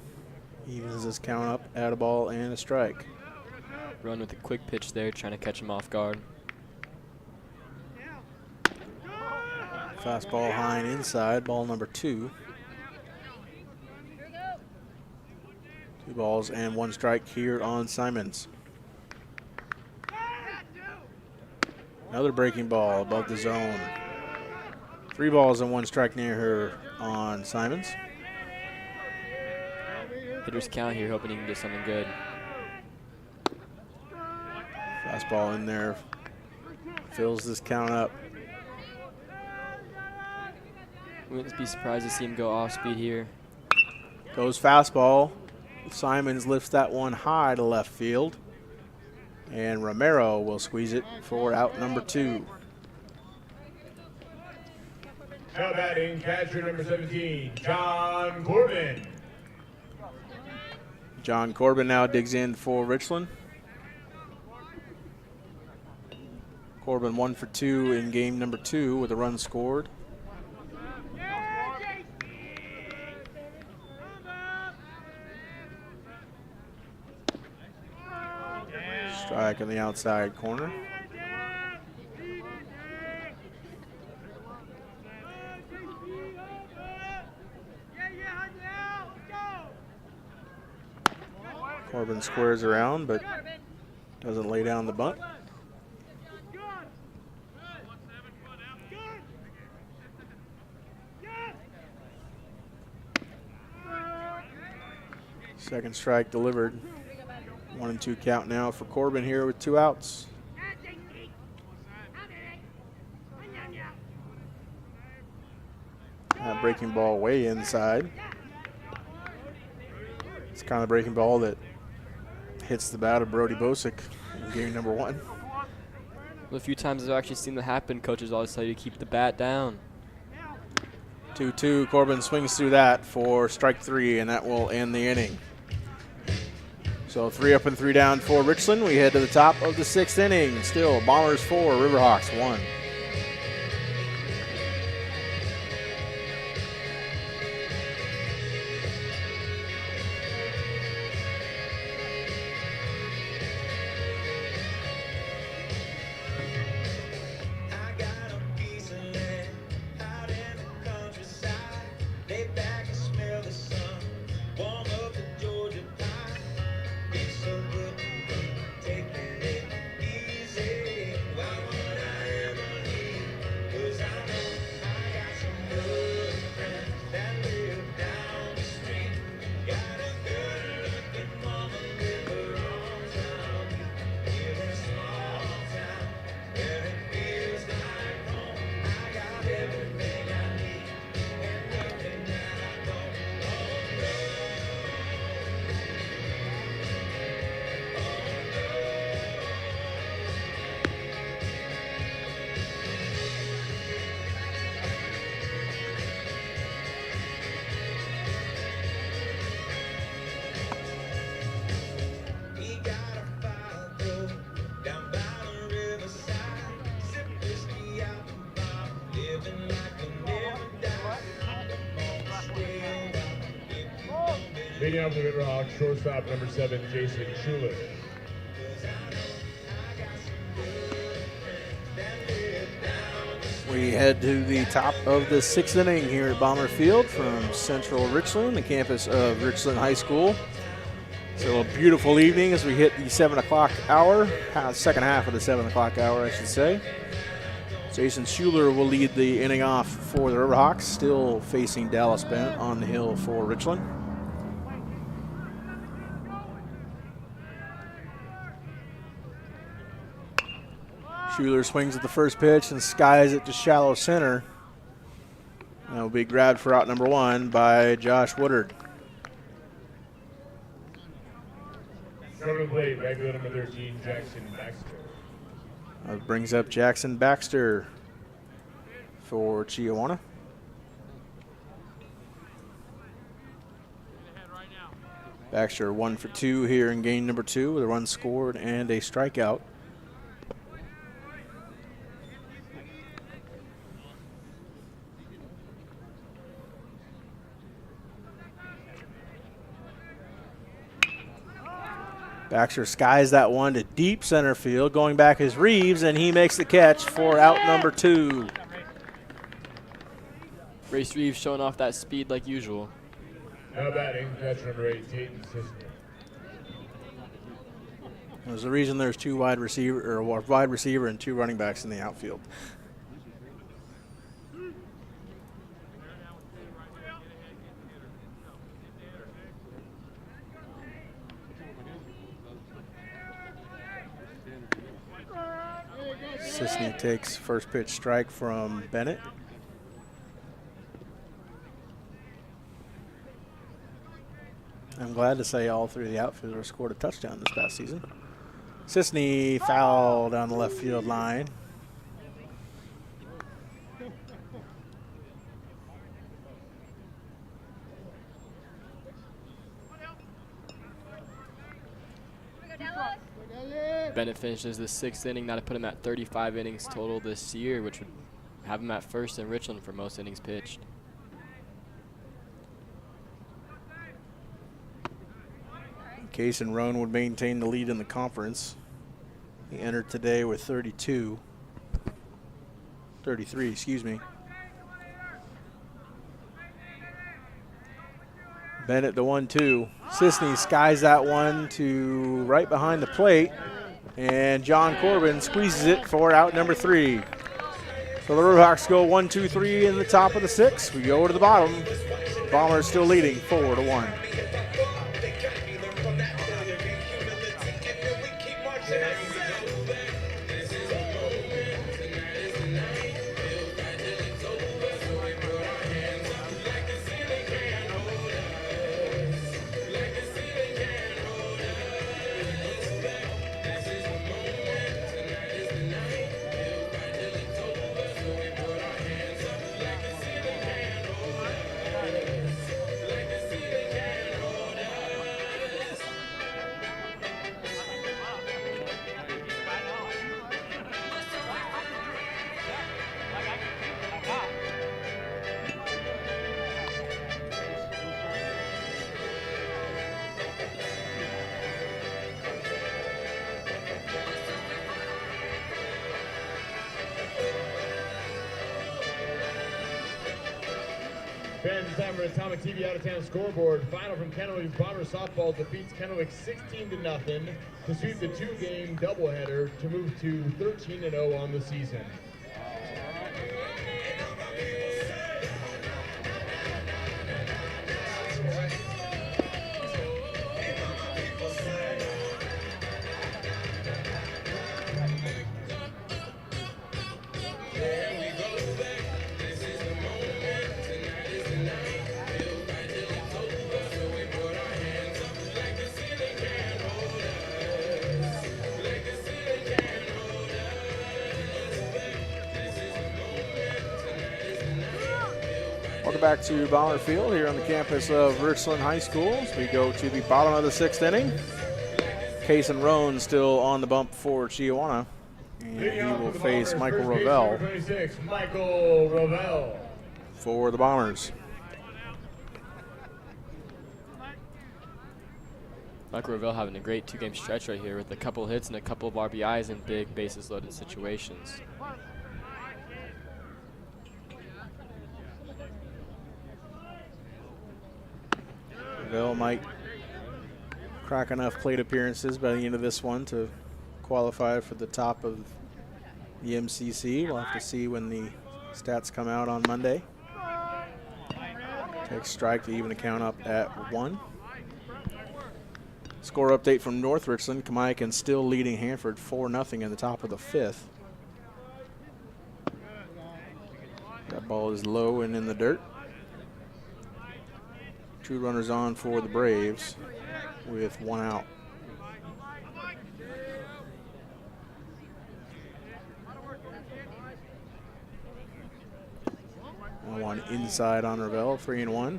Evens this count up at a ball and a strike. Run with a quick pitch there, trying to catch him off guard. Fastball high and inside, ball number 2. 2 balls and 1 strike here on Simons. Another breaking ball above the zone. 3 balls and 1 strike near her on Simons. Hitter's count here, hoping he can get something good. Fastball in there, fills this count up. Wouldn't be surprised to see him go off speed here. Goes fastball. Simons lifts that one high to left field. And Romero will squeeze it for out number 2. Now batting, catcher number 17, John Corbin. John Corbin now digs in for Richland. Corbin 1 for 2 in game number 2 with a run scored. Strike in the outside corner. Corbin squares around, but doesn't lay down the bunt. Second strike delivered. 1-2 count now for Corbin here with 2 outs. That breaking ball way inside. It's kind of breaking ball that hits the bat of Brody Bosick in game number 1. A few times I've actually seen that happen. Coaches always tell you to keep the bat down. 2-2. Corbin swings through that for strike 3, and that will end the inning. So 3 up and 3 down for Richland. We head to the top of the 6th inning. Still Bombers 4, Riverhawks 1. Leading off the Riverhawks, shortstop number 7, Jason Schuler. We head to the top of the 6th inning here at Bomber Field from Central Richland, the campus of Richland High School. So a beautiful evening as we hit the 7 o'clock hour, second half of the 7 o'clock hour, I should say. Jason Schuler will lead the inning off for the Riverhawks, still facing Dallas Bennett on the hill for Richland. Schuler swings at the first pitch and skies it to shallow center. That will be grabbed for out number 1 by Josh Woodard. Coming to plate, regular number 13, Jackson Baxter. That brings up Jackson Baxter for Chiawana. Baxter 1 for 2 here in game number 2 with a run scored and a strikeout. Baxter skies that one to deep center field. Going back is Reeves, and he makes the catch for out number 2. Race Reeves showing off that speed like usual. Now batting, catch number 8, Tatum Sisner. There's a reason there's a wide receiver and 2 running backs in the outfield. Sisney takes first pitch strike from Bennett. I'm glad to say all 3 of the outfielders scored a touchdown this past season. Sisney foul down the left field line. Bennett finishes the 6th inning. That'll put him at 35 innings total this year, which would have him at first in Richland for most innings pitched. Case and Roan would maintain the lead in the conference. He entered today with 33, excuse me. Bennett the 1-2. Sisney skies that one to right behind the plate, and John Corbin squeezes it for out number 3. So the Riverhawks go 1-2-3 in the top of the 6th. We go to the bottom. Bombers still leading 4-1. Fans, time for Atomic TV out-of-town scoreboard. Final from Kennewick's Bomber softball defeats Kennewick 16-0 to sweep the 2-game doubleheader to move to 13-0 on the season. Welcome back to Bomber Field here on the campus of Richland High School as we go to the bottom of the 6th inning. Case and Roan still on the bump for Chiawana, and he will face Michael Ravel for the Bombers. Michael Ravel having a great 2-game stretch right here with a couple hits and a couple of RBIs in big bases loaded situations. Ravel might crack enough plate appearances by the end of this one to qualify for the top of the MCC. We'll have to see when the stats come out on Monday. Takes strike to even the count up at 1. Score update from North Richland. Kamaikan still leading Hanford 4-0 in the top of the 5th. That ball is low and in the dirt. 2 runners on for the Braves with 1 out. And 1 inside on Ravel, 3-1.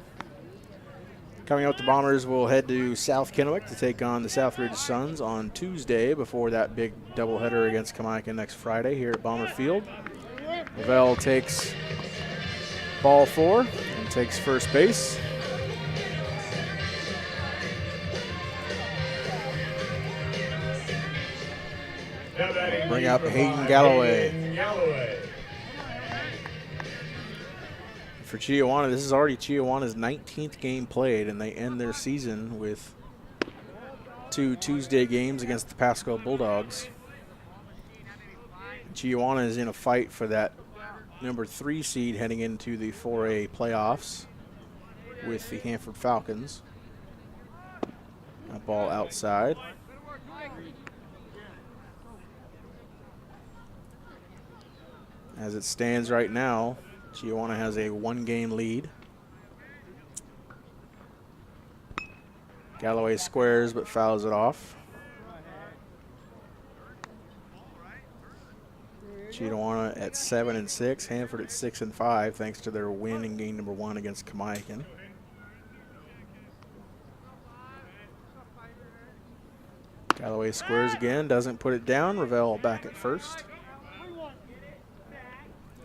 Coming up, the Bombers will head to South Kennewick to take on the Southridge Suns on Tuesday before that big doubleheader against Kamaikan next Friday here at Bomber Field. Ravel takes ball 4 and takes first base. Bring up Hayden Galloway. For Chiawana, this is already Chiawana's 19th game played, and they end their season with 2 Tuesday games against the Pasco Bulldogs. Chiawana is in a fight for that number 3 seed heading into the 4A playoffs with the Hanford Falcons. That ball outside. As it stands right now, Chiawana has a 1-game lead. Galloway squares but fouls it off. Chiawana at 7-6, Hanford at 6-5, thanks to their win in game number 1 against Kamaikan. Galloway squares again, doesn't put it down. Ravel back at first.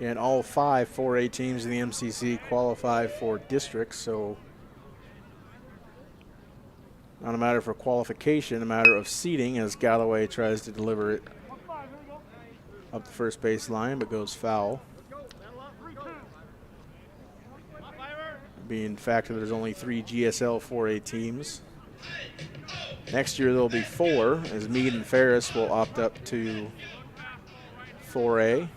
And all 5 4A teams in the MCC qualify for districts, so not a matter for qualification, a matter of seeding as Galloway tries to deliver it up the first base line, but goes foul. Being factor there's only 3 GSL 4A teams. Next year there'll be 4, as Meade and Ferris will opt up to 4A.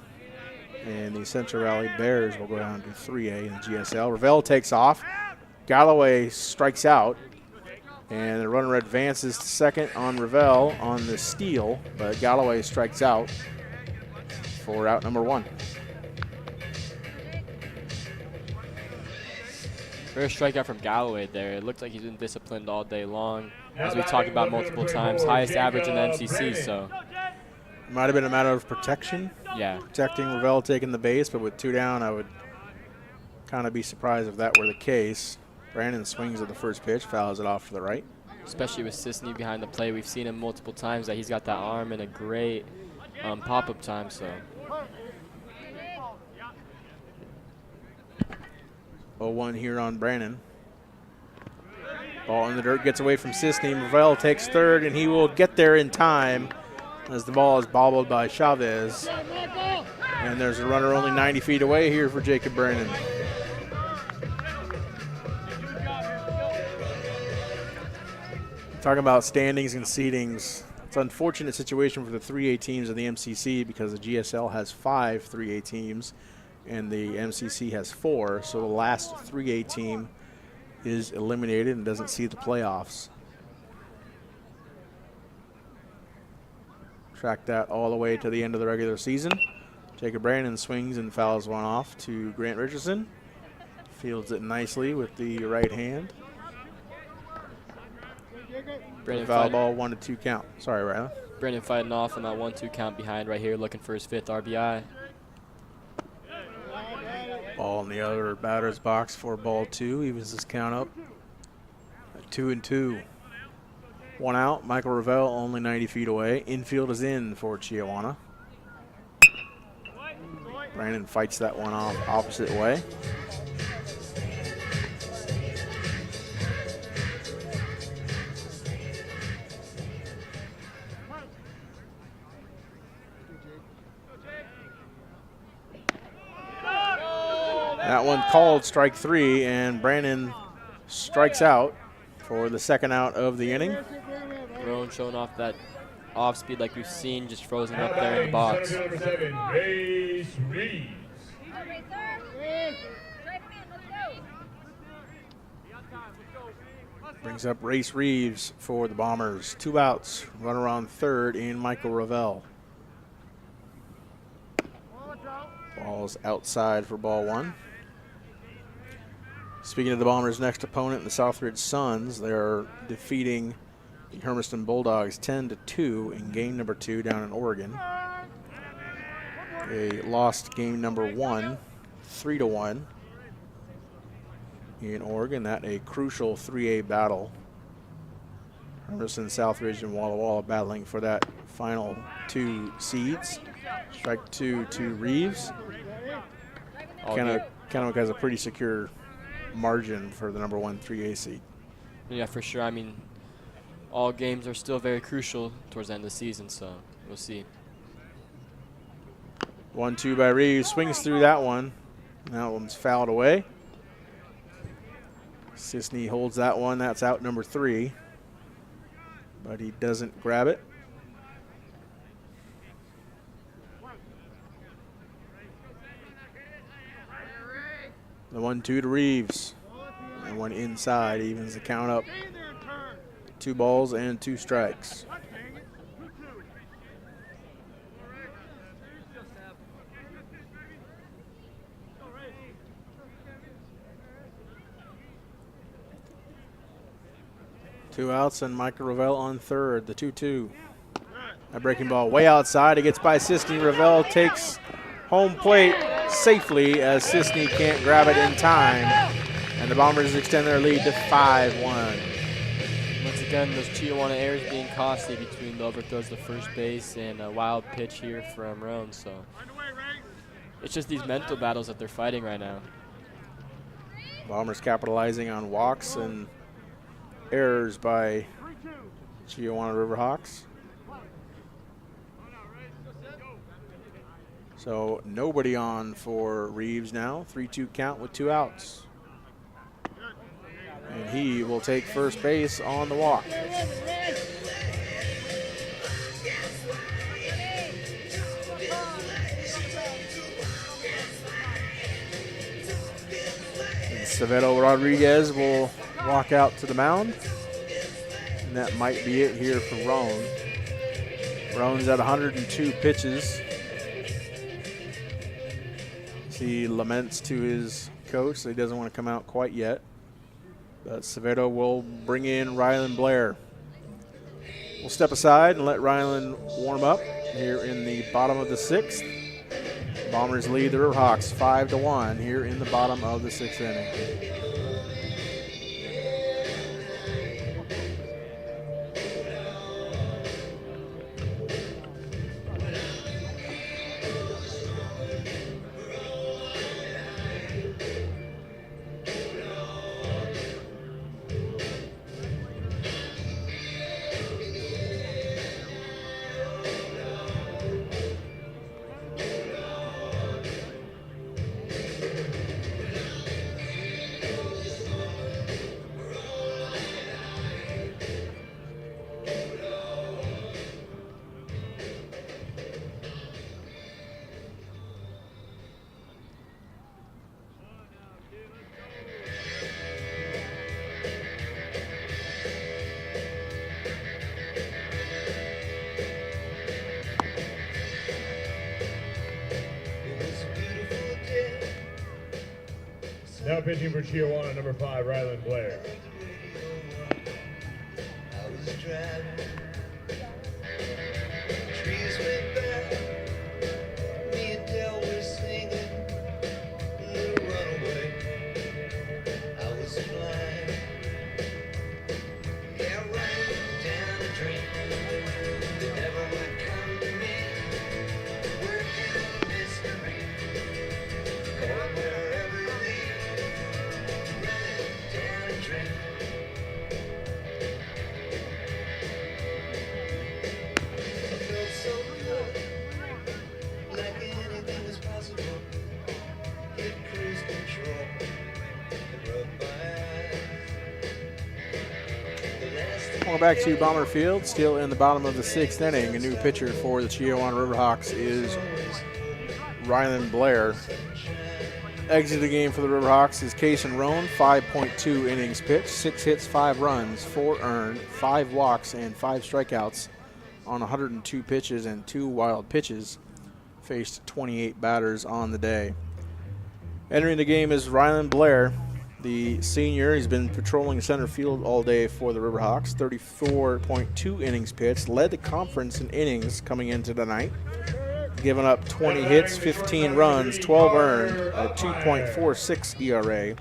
And the Central Valley Bears will go down to 3A in the GSL. Ravel takes off. Galloway strikes out. And the runner advances to second on Ravel on the steal, but Galloway strikes out for out number 1. First strikeout from Galloway there. It looked like he's been disciplined all day long, as we talked about multiple times. Highest average in the MCC, so. It might have been a matter of protection. Yeah. Protecting Ravel taking the base, but with 2 down, I would kind of be surprised if that were the case. Brandon swings at the first pitch, fouls it off to the right. Especially with Sisney behind the plate. We've seen him multiple times that he's got that arm and a great pop-up time, so. 0-1 here on Brandon. Ball in the dirt, gets away from Sisney. Ravel takes third, and he will get there in time as the ball is bobbled by Chavez. And there's a runner only 90 feet away here for Jacob Brandon. Talking about standings and seedings, it's an unfortunate situation for the 3A teams of the MCC because the GSL has 5 3A teams and the MCC has 4, so the last 3A team is eliminated and doesn't see the playoffs. Track that all the way to the end of the regular season. Jacob Brandon swings and fouls one off to Grant Richardson. Fields it nicely with the right hand. Brandon foul ball, 1-2 count. Sorry, Riley. Brandon fighting off on that 1-2 count behind right here, looking for his 5th RBI. Ball in the other batter's box for ball 2. Evens his count up at 2-2. 1 out. Michael Ravel only 90 feet away. Infield is in for Chiawana. Brandon fights that one off opposite way. That one called strike 3, and Brandon strikes out for the 2nd out of the inning. Roan showing off that off speed like we've seen, just frozen up there in the box. Number 7, Race Reeves. Brings up Race Reeves for the Bombers. 2 outs, runner on third in Michael Ravel. Ball's outside for ball 1. Speaking of the Bombers' next opponent, the Southridge Suns, they're defeating the Hermiston Bulldogs 10-2 in game number 2 down in Oregon. They lost game number 1, 3-1 in Oregon. That a crucial 3A battle. Hermiston, Southridge, and Walla Walla battling for that final 2 seeds. Strike 2 to Reeves. Kennewick has a pretty secure margin for the number 1 3A seed. Yeah, for sure. I mean, all games are still very crucial towards the end of the season, so we'll see. 1-2 by Reeves, swings through that one. That one's fouled away. Sisney holds that one. That's out number 3, but he doesn't grab it. The 1-2 to Reeves. And one inside evens the count up. 2 balls and 2 strikes. Two outs and Michael Ravel on third, the 2-2. A breaking ball way outside. It gets by Sisney. Ravel takes home plate safely as Sisney can't grab it in time. And the Bombers extend their lead to 5-1. Once again, those Chiawana errors being costly between the overthrows to first base and a wild pitch here from Roan. So it's just these mental battles that they're fighting right now. Bombers capitalizing on walks and errors by Chiawana Riverhawks. So nobody on for Reeves now. 3-2 count with 2 outs. And he will take first base on the walk. Acevedo Rodriguez will walk out to the mound. And that might be it here for Roan. Roan's at 102 pitches. He laments to his coach that he doesn't want to come out quite yet. But Acevedo will bring in Ryland Blair. We'll step aside and let Ryland warm up here in the bottom of the 6th. Bombers lead the Riverhawks 5-1 here in the bottom of the 6th inning. Now pitching for Chiawana, number 5, Ryland Blair. I was driving, trees went by, me and Dell were singing, little runaway. I was flying, yeah, running down a dream that never would come to me. Working on mystery, going wherever you lead, running down a dream. I felt so good, like anything was possible. Hit cruise control and rubbed my eyes. The last Well, back to Bomber Field, still in the bottom of the 6th inning. A new pitcher for the Chiawana Riverhawks is Ryland Blair. Exit the game for the Riverhawks is Kaysen Roan, 5.2 innings pitched, 6 hits, 5 runs, 4 earned, 5 walks, and 5 strikeouts on 102 pitches and 2 wild pitches. Faced 28 batters on the day. Entering the game is Ryland Blair, the senior. He's been patrolling center field all day for the Riverhawks. 34.2 innings pitched, led the conference in innings coming into the night. Given up 20 hits, 15 runs, 12 earned, a 2.46 ERA,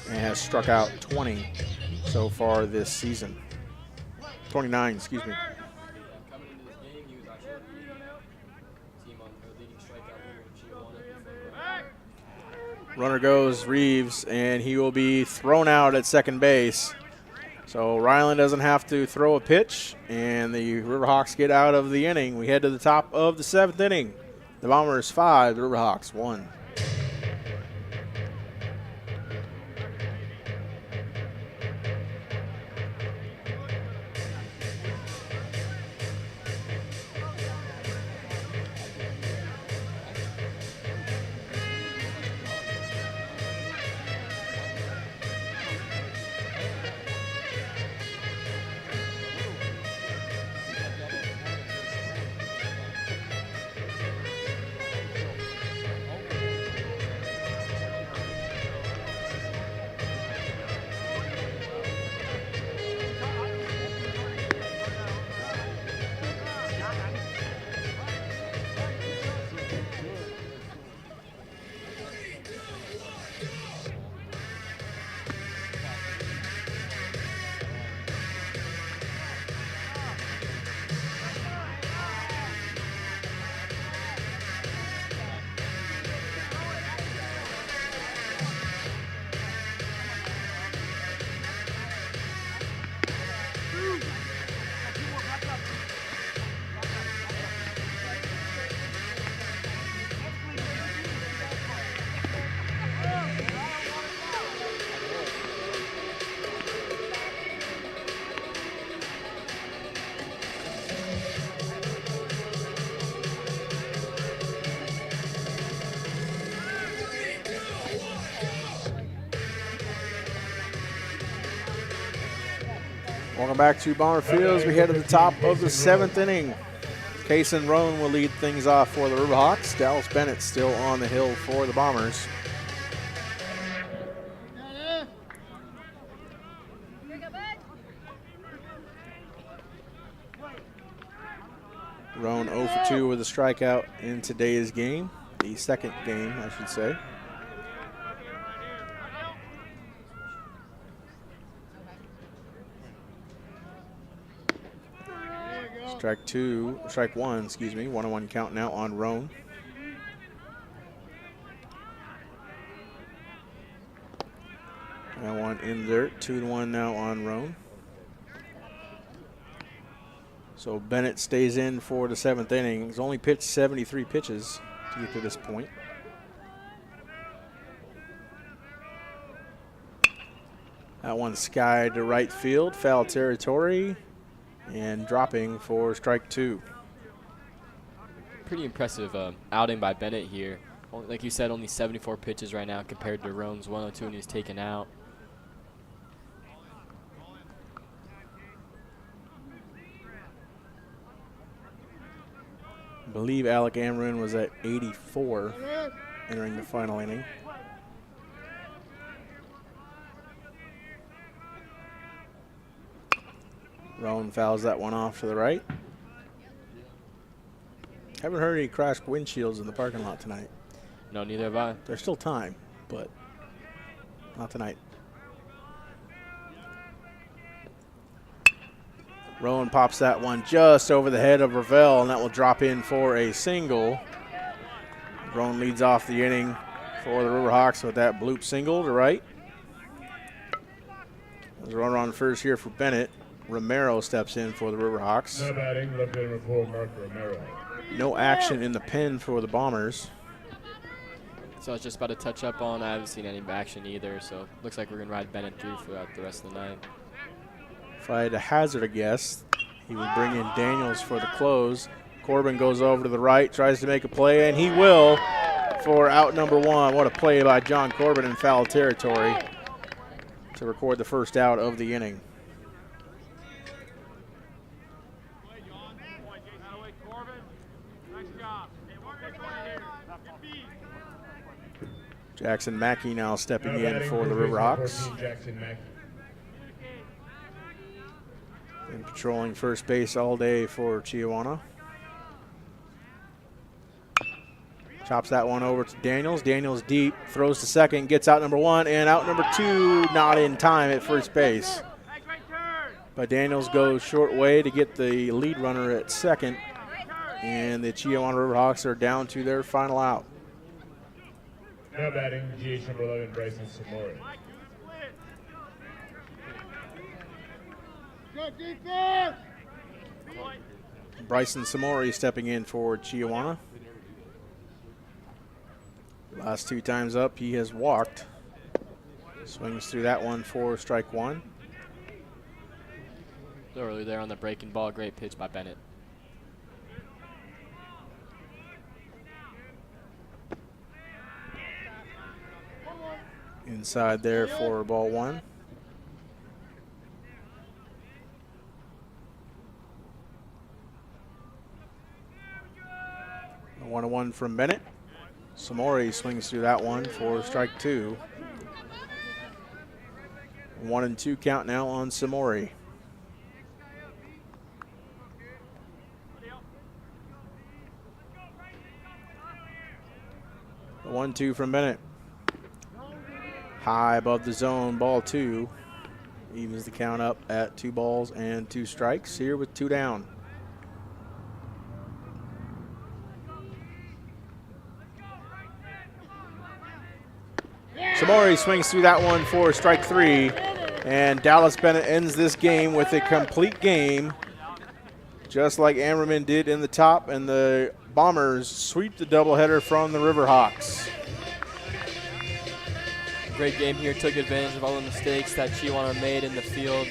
and has struck out 20 so far this season. 29, excuse me. Coming into this game, he was actually the team on the leading strikeout leader in Chiawana. Runner goes Reeves, and he will be thrown out at second base. So Ryland doesn't have to throw a pitch, and the Riverhawks get out of the inning. We head to the top of the 7th inning. The Bombers 5, the Riverhawks 1. Welcome back to Bomber Fields. We head to the top of the 7th inning. Kason Roan will lead things off for the Riverhawks. Dallas Bennett still on the hill for the Bombers. Roan 0 for 2 with a strikeout in today's game. The second game, I should say. Strike one, excuse me. 1-1 count now on Roan. Now on in dirt. 2-1 now on Roan. So Bennett stays in for the 7th inning. He's only pitched 73 pitches to get to this point. That one skied to right field, foul territory, and dropping for strike 2. Pretty impressive outing by Bennett here. Like you said, only 74 pitches right now compared to Roan's 102 when he was taken out. I believe Alec Amron was at 84 entering the final inning. Roan fouls that one off to the right. Haven't heard any crashed windshields in the parking lot tonight. No, neither have I. There's still time, but not tonight. Rowan pops that one just over the head of Ravel, and that will drop in for a single. Rowan leads off the inning for the Riverhawks with that bloop single to right. There's a runner on first here for Bennett. Romero steps in for the Riverhawks. Now batting, left-hander number 4, Mark Romero. No action in the pen for the Bombers. So I was just about to touch up on. I haven't seen any action either, so looks like we're going to ride Bennett through throughout the rest of the night. If I had to hazard a guess, he would bring in Daniels for the close. Corbin goes over to the right, tries to make a play, and he will for out number 1. What a play by John Corbin in foul territory to record the first out of the inning. Jackson Mackey now stepping in for the Riverhawks. Jackson Mackey. And patrolling first base all day for Chiawana. Chops that one over to Daniels. Daniels deep, throws to second, gets out number 1, and out number 2 not in time at first base. But Daniels goes short way to get the lead runner at second, and the Chiawana Riverhawks are down to their final out. Now batting, GH number 11, Bryson Samori. Good defense! Bryson Samori stepping in for Chiawana. Last 2 times up, he has walked. Swings through that one for strike 1. Early there on the breaking ball. Great pitch by Bennett. Inside there for ball 1. A 1-1 from Bennett. Samori swings through that one for strike 2. 1-2 count now on Samori. The 1-2 from Bennett. High above the zone, ball 2. Evens the count up at 2 balls and 2 strikes here with 2 down. Samori swings through that one for strike 3, and Dallas Bennett ends this game with a complete game, just like Ammerman did in the top, and the Bombers sweep the doubleheader from the Riverhawks. Great game here. Took advantage of all the mistakes that Chiawana made in the field.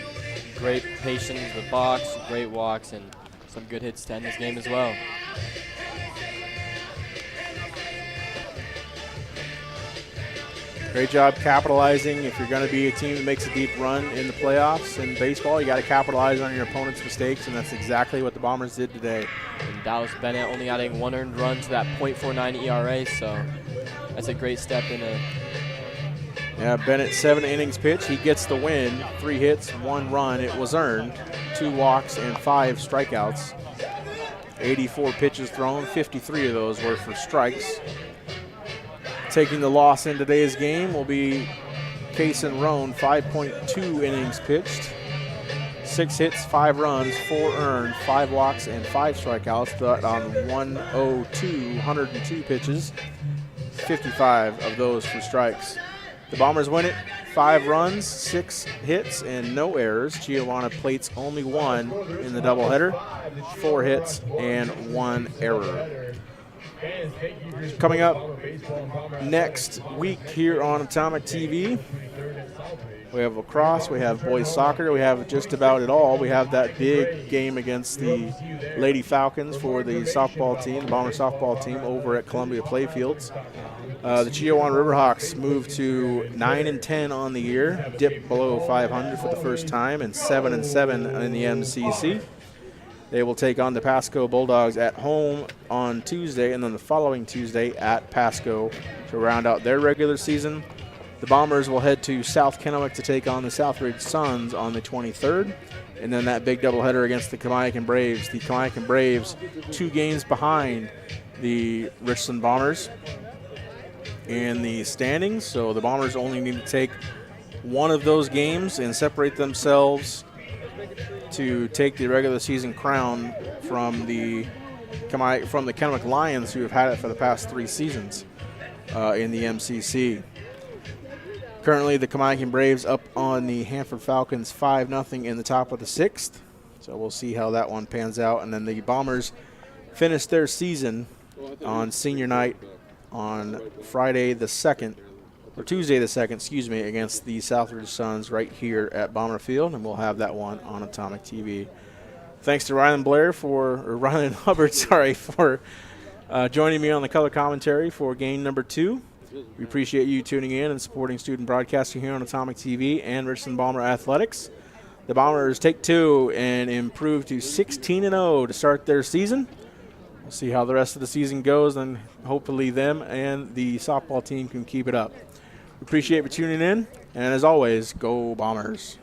Great patience in the box, great walks, and some good hits to end this game as well. Great job capitalizing. If you're going to be a team that makes a deep run in the playoffs in baseball, you got to capitalize on your opponent's mistakes, and that's exactly what the Bombers did today. And Dallas Bennett only adding 1 earned run to that .49 ERA, so that's a great step in a. Yeah, Bennett 7 innings pitched. He gets the win. 3 hits, 1 run. It was earned. 2 walks and 5 strikeouts. 84 pitches thrown. 53 of those were for strikes. Taking the loss in today's game will be Kaysen Roan, 5.2 innings pitched. 6 hits, 5 runs, 4 earned, 5 walks, and 5 strikeouts. That on 102 pitches. 55 of those for strikes. The Bombers win it, 5 runs, 6 hits, and no errors. Chiawana plates only 1 in the doubleheader, 4 hits, and 1 error. Coming up next week here on Atomic TV, we have lacrosse, we have boys soccer, we have just about it all. We have that big game against the Lady Falcons for the softball team, the Bomber softball team over at Columbia Playfields. The Chiawana Riverhawks moved to 9-10 on the year, dipped below 500 for the first time, and 7-7 in the MCC. They will take on the Pasco Bulldogs at home on Tuesday, and then the following Tuesday at Pasco to round out their regular season. The Bombers will head to South Kennewick to take on the Southridge Suns on the 23rd, and then that big doubleheader against the Kamiakin Braves. The Kamiakin Braves 2 games behind the Richland Bombers in the standings, so the Bombers only need to take one of those games and separate themselves to take the regular season crown from the Kennewick Lions, who have had it for the past 3 seasons in the MCC. Currently, the Kamiakin Braves up on the Hanford Falcons 5-0 in the top of the 6th. So we'll see how that one pans out. And then the Bombers finish their season on senior night on Friday the 2nd, or Tuesday the 2nd, against the Southridge Suns right here at Bomber Field, and we'll have that one on Atomic TV. Thanks to Rylan Hubbard, for joining me on the color commentary for game number 2. We appreciate you tuning in and supporting student broadcasting here on Atomic TV and Richland Bomber Athletics. The Bombers take 2 and improve to 16-0 to start their season. We'll see how the rest of the season goes, and hopefully them and the softball team can keep it up. We appreciate you tuning in, and as always, go Bombers.